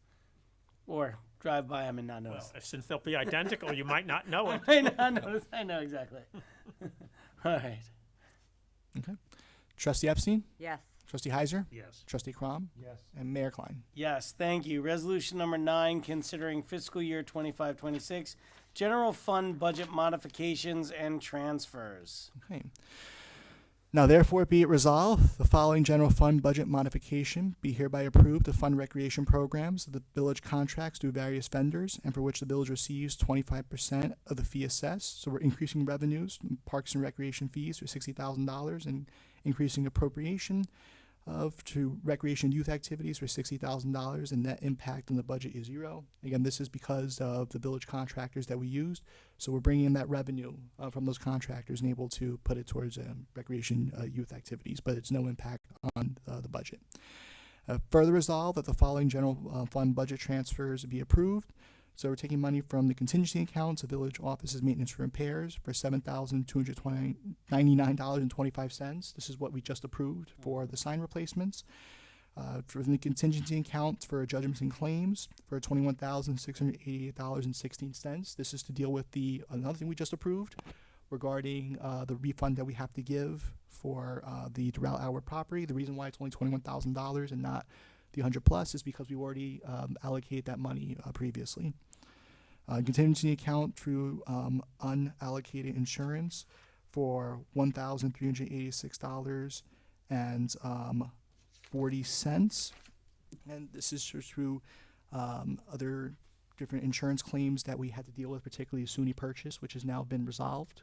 Or drive by them and not Well, notice. since they'll be identical, you might not know it. I might not notice. I know exactly. All right. Okay. Trustee Epstein? Yes. Trustee Heiser? Yes. Trustee Crom? Yes. And Mayor Klein. Yes, thank you. Resolution number 9, considering fiscal year 25-26 general fund budget modifications and transfers. Okay. Now therefore be it resolved, the following general fund budget modification be hereby approved to fund recreation programs that the village contracts through various vendors and for which the village receives 25% of the fee assessed. So we're increasing revenues, parks and recreation fees for $60,000 and increasing appropriation to recreation and youth activities for $60,000, and net impact on the budget is 0. Again, this is because of the village contractors that we used, so we're bringing in that revenue from those contractors and able to put it towards recreation youth activities, but it's no impact on the budget. Further resolve that the following general fund budget transfers be approved. So we're taking money from the contingency accounts of village offices maintenance for repairs for $7,299.25. This is what we just approved for the sign replacements. For the contingency account for judgments and claims for $21,688.16. This is to deal with another thing we just approved regarding the refund that we have to give for the Doral Hour property. The reason why it's only $21,000 and not the 100 plus is because we already allocated that money previously. Contingency account through unallocated insurance for $1,386.40, and this is through other different insurance claims that we had to deal with, particularly SUNY purchase, which has now been resolved.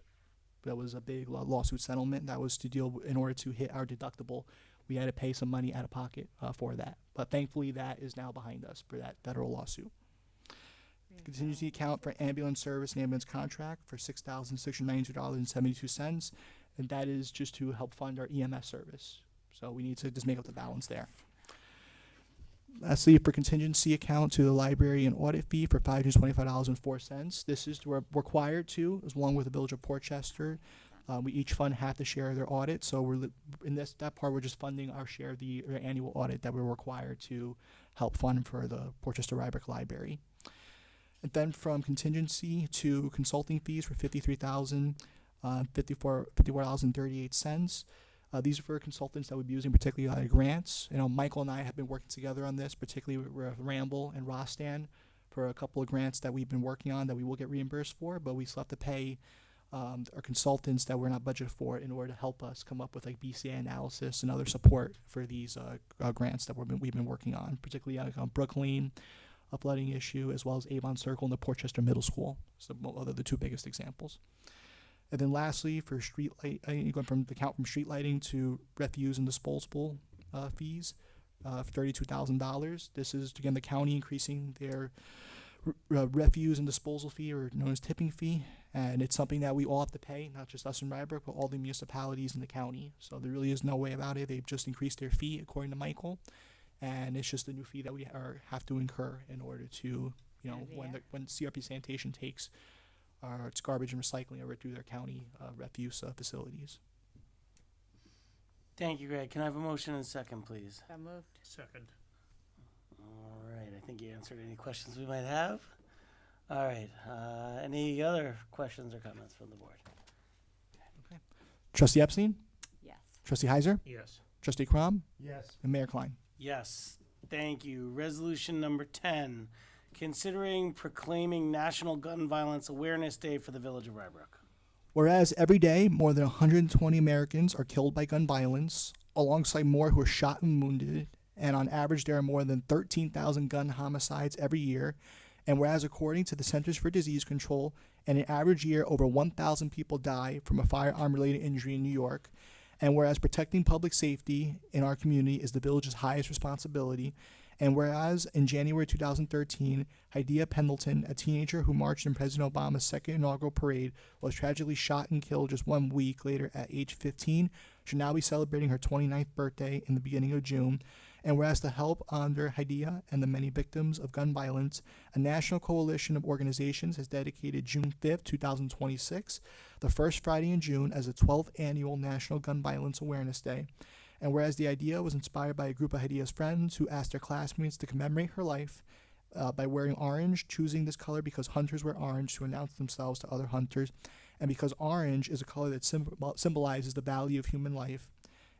That was a big lawsuit settlement that was to deal in order to hit our deductible. We had to pay some money out of pocket for that, but thankfully that is now behind us for that federal lawsuit. Contingency account for ambulance service and ambulance contract for $6,692.72, and that is just to help fund our EMS service. So we need to just make up the balance there. Lastly, for contingency account to the library and audit fee for $525.04. This is we're required to, as along with the Village of Portchester. We each fund have to share their audit, so we're in that part we're just funding our share of the annual audit that we're required to help fund for the Portchester Rybrook Library. And then from contingency to consulting fees for $54.38. These are for consultants that we'll be using, particularly grants. You know, Michael and I have been working together on this, particularly with Ramble and Rostan, for a couple of grants that we've been working on that we will get reimbursed for, but we still have to pay our consultants that we're not budgeted for in order to help us come up with like BCA analysis and other support for these grants that we've been working on, particularly on Brooklyn, a flooding issue, as well as Avon Circle and the Portchester Middle School. So those are the two biggest examples. And then lastly, for street light, going from the count from street lighting to refuse and disposable fees for $32,000. This is again the county increasing their refuse and disposal fee, or known as tipping fee, and it's something that we all have to pay, not just us in Rybrook, but all the municipalities in the county. So there really is no way about it. They've just increased their fee according to Michael, and it's just a new fee that we have to incur in order to, you know, when CRP Sanitation takes its garbage and recycling over through their county refuse facilities. Thank you, Greg. Can I have a motion and a second, please? So moved. Second. All right, I think you answered any questions we might have. All right, any other questions or comments from the board? Trustee Epstein? Yes. Trustee Heiser? Yes. Trustee Crom? Yes. And Mayor Klein. Yes, thank you. Resolution number 10, considering proclaiming National Gun Violence Awareness Day for the Village of Rybrook. Whereas every day, more than 120 Americans are killed by gun violence, alongside more who are shot and wounded, and on average there are more than 13,000 gun homicides every year, and whereas according to the Centers for Disease Control, in an average year over 1,000 people die from a firearm-related injury in New York, and whereas protecting public safety in our community is the village's highest responsibility, and whereas in January 2013, Hydea Pendleton, a teenager who marched in President Obama's second inaugural parade, was tragically shot and killed just 1 week later at age 15, should now be celebrating her 29th birthday in the beginning of June. And whereas to help honor Hydea and the many victims of gun violence, a national coalition of organizations has dedicated June 5th, 2026, the first Friday in June, as the 12th annual National Gun Violence Awareness Day. And whereas the idea was inspired by a group of Hadia's friends who asked their classmates to commemorate her life by wearing orange, choosing this color because hunters wear orange to announce themselves to other hunters, and because orange is a color that symbolizes the value of human life.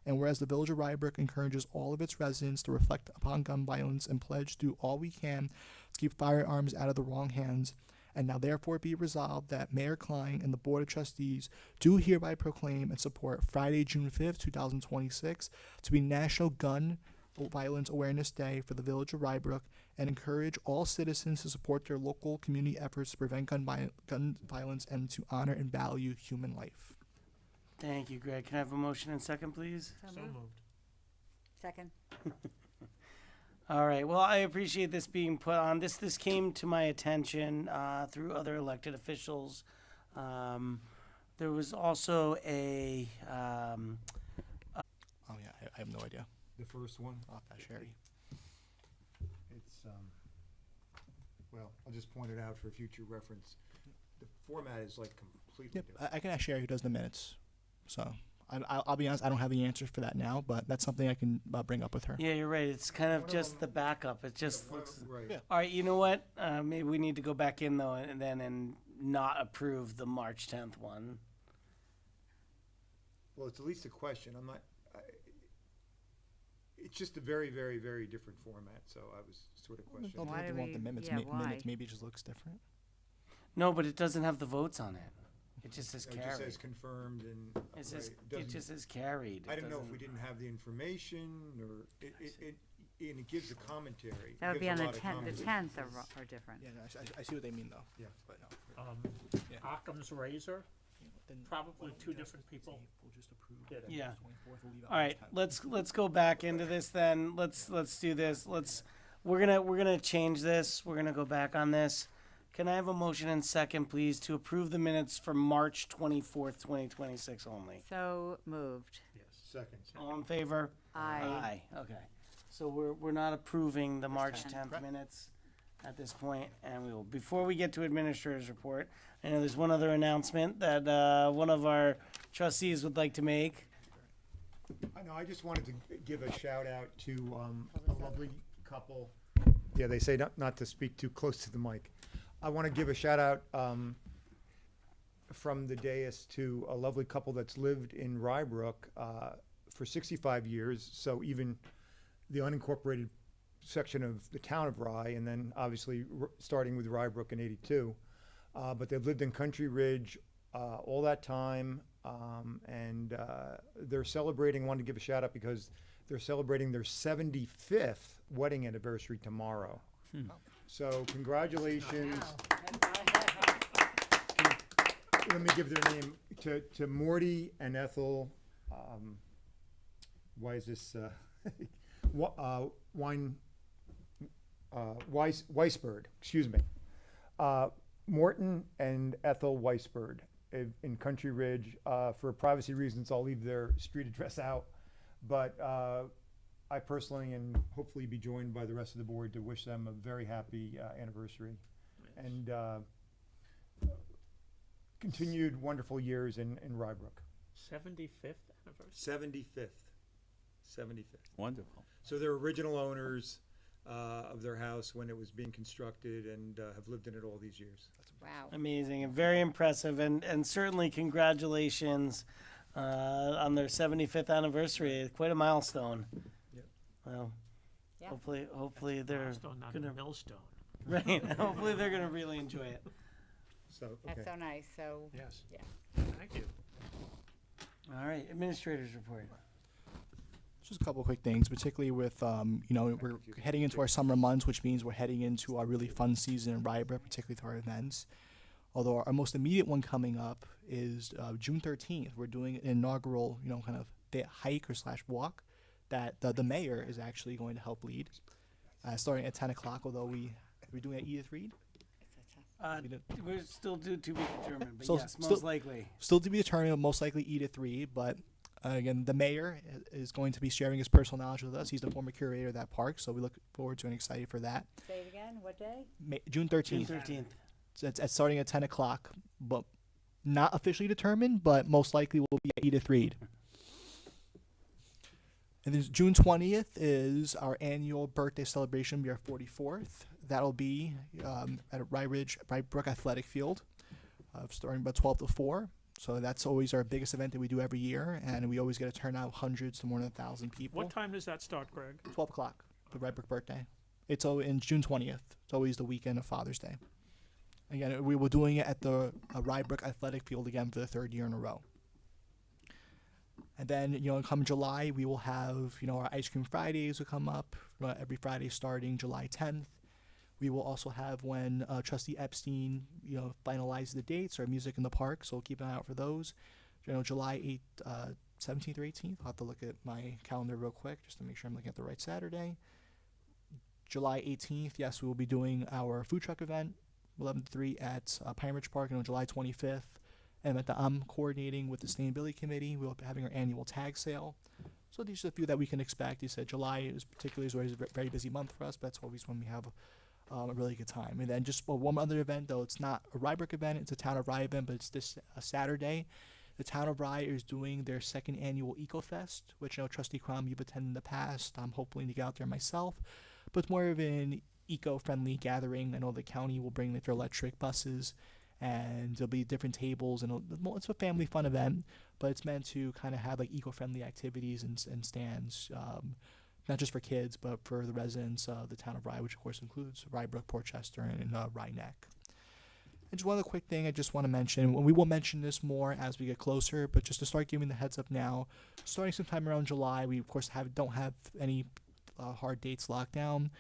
And whereas the Village of Rybrook encourages all of its residents to reflect upon gun violence and pledge to do all we can to keep firearms out of the wrong hands, and now therefore be resolved that Mayor Klein and the Board of Trustees do hereby proclaim and support Friday, June 5th, 2026 to be National Gun Violence Awareness Day for the Village of Rybrook, and encourage all citizens to support their local community efforts to prevent gun violence and to honor and value human life. Thank you, Greg. Can I have a motion and second, please? So moved. Second. All right. Well, I appreciate this being put on. This came to my attention through other elected officials. There was also a. Oh yeah, I have no idea. The first one, I'll have to ask Sherry. it's, well, I'll just point it out for future reference. The format is like completely Yep, different. I can ask Sherry who does the minutes. So I'll be honest, I don't have the answers for that now, but that's something I can bring up with her. Yeah, you're right. It's kind of just the backup. It just looks. Right. Yeah. All right. You know what? Maybe we need to go back in though, and not approve the March 10th one. Well, it's at least a question. I'm not, it's just a very, very, very different format, so I was sort of questioning. Don't Why think do they want the we- minutes. yeah, Minutes why? maybe it just looks different. No, but it doesn't have the votes on it. It just says It just carried. says confirmed and, It says right, it doesn't- just says carried. I It didn't know if doesn't- we didn't have the information, or and it gives a commentary. That would It be gives on a the lot of 10th. The commentary. 10th are different. Yeah, no, I see what they mean though. Yeah. But no. Yeah. Occam's razor, Then probably two different people We'll just approve. did it. Yeah. 24th, we'll leave out All right. March 10th. Let's go back into this then. Let's do this. We're gonna change this. We're gonna go back on this. Can I have a motion and second, please, to approve the minutes for March 24th, 2026 only? So moved. Yes. Second. All in favor? Aye. Okay. So we're not approving the March 10th. 10th Correct. minutes at this point, and we will. Before we get to administrator's report, I know there's one other announcement that one of our trustees would like to make. I know, I just wanted to give a shout out to a lovely couple. Yeah, they say not to speak too close to the mic. I want to give a shout out from the dais to a lovely couple that's lived in Rybrook for 65 years. So even the unincorporated section of the town of Rye, and then obviously starting with Rybrook in '82. But they've lived in Country Ridge all that time, and they're celebrating. Wanted to give a shout out because they're celebrating their 75th wedding anniversary tomorrow. So congratulations. Let me give their name to Morty and Ethel. Why is this? Weisberg. Excuse me. Morton and Ethel Weisberg in Country Ridge. For privacy reasons, I'll leave their street address out. But I personally and hopefully be joined by the rest of the board to wish them a very happy anniversary. And continued wonderful years in Rybrook. 75th anniversary. 75th. Wonderful. So they're original owners of their house when it was being constructed and have lived in it all these years. Wow. Amazing and very impressive, and certainly congratulations on their 75th anniversary. Quite a milestone. Yep. Well, Yeah. hopefully they're Milestone, not a gonna millstone. right. Hopefully they're gonna really enjoy it. So, okay. That's so nice. So, Yes. yeah. Thank you. All right, administrators report. Just a couple of quick things, particularly with, we're heading into our summer months, which means we're heading into our really fun season in Rybrook, particularly through our events. Although our most immediate one coming up is June 13th. We're doing an inaugural, kind of hike or / walk that the mayor is actually going to help lead, starting at 10 o'clock, although we're doing it at Edith Reed. We're still to be determined, but So- yes, still- most likely. Still to be determined, most likely Edith Reed, but again, the mayor is going to be sharing his personal knowledge with us. He's the former curator of that park, so we look forward to and excited for that. Say it again. What day? June 13th. June 13th. So it's starting at 10 o'clock, but not officially determined, but most likely will be at Edith Reed. And then June 20th is our annual birthday celebration. Be our 44th. That'll be at Rybrook Athletic Field, starting about 12 to 4. So that's always our biggest event that we do every year, and we always get to turn out hundreds to more than 1,000 people. What time does that start, Greg? 12 o'clock, the Rybrook birthday. It's in June 20th. It's always the weekend of Father's Day. Again, we were doing it at the Rybrook Athletic Field again for the 3rd year in a row. And then, come July, we will have, our Ice Cream Fridays will come up every Friday starting July 10th. We will also have when Trustee Epstein, finalizes the dates, our Music in the Park, so keep an eye out for those. July 8th, 17th or 18th. I'll have to look at my calendar real quick just to make sure I'm looking at the right Saturday. July 18th, yes, we will be doing our food truck event, 11 to 3 at Pine Ridge Park, and on July 25th. And I'm coordinating with the Sustainability Committee. We'll be having our annual tag sale. So these are a few that we can expect. You said July is always a very busy month for us, but that's always when we have a really good time. And then just one other event, though. It's not a Rybrook event. It's a Town of Rye event, but it's this Saturday. The Town of Rye is doing their 2nd annual Eco Fest, which Trustee Crum, you've attended in the past. I'm hoping to get out there myself. But it's more of an eco-friendly gathering. I know the county will bring their electric buses, and there'll be different tables, and it's a family fun event, but it's meant to kind of have eco-friendly activities and stands, not just for kids, but for the residents of the Town of Rye, which of course includes Rybrook, Portchester, and Rye Neck. And just one other quick thing I just want to mention, we will mention this more as we get closer, but just to start giving the heads up now, starting sometime around July, we of course don't have any hard dates locked down.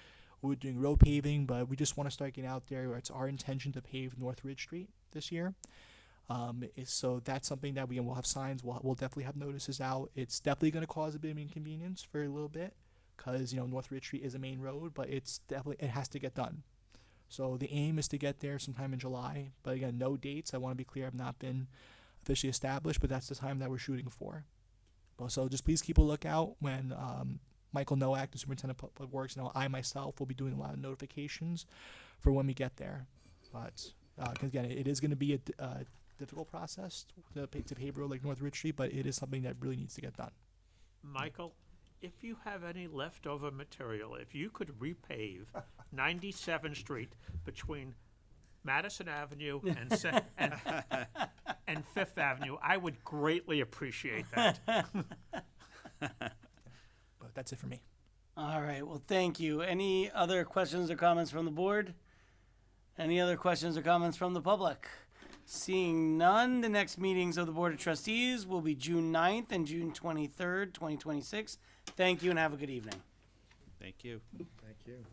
We're doing road paving, but we just want to start getting out there. It's our intention to pave North Ridge Street this year. So that's something that we'll have signs. We'll definitely have notices out. It's definitely going to cause a bit of inconvenience for a little bit because, North Ridge Street is a main road, but it has to get done. So the aim is to get there sometime in July. But again, no dates. I want to be clear, have not been officially established, but that's the time that we're shooting for. So just please keep a lookout when Michael Nowak, the Superintendent of Public Works, I myself will be doing a lot of notifications for when we get there. But because again, it is going to be a difficult process to pave a road like North Ridge Street, but it is something that really needs to get done. Michael, if you have any leftover material, if you could repave 97th Street between Madison Avenue and Fifth Avenue, I would greatly appreciate that. But that's it for me. All right. Well, thank you. Any other questions or comments from the board? Any other questions or comments from the public? Seeing none, the next meetings of the Board of Trustees will be June 9th and June 23rd, 2026. Thank you and have a good evening. Thank you. Thank you.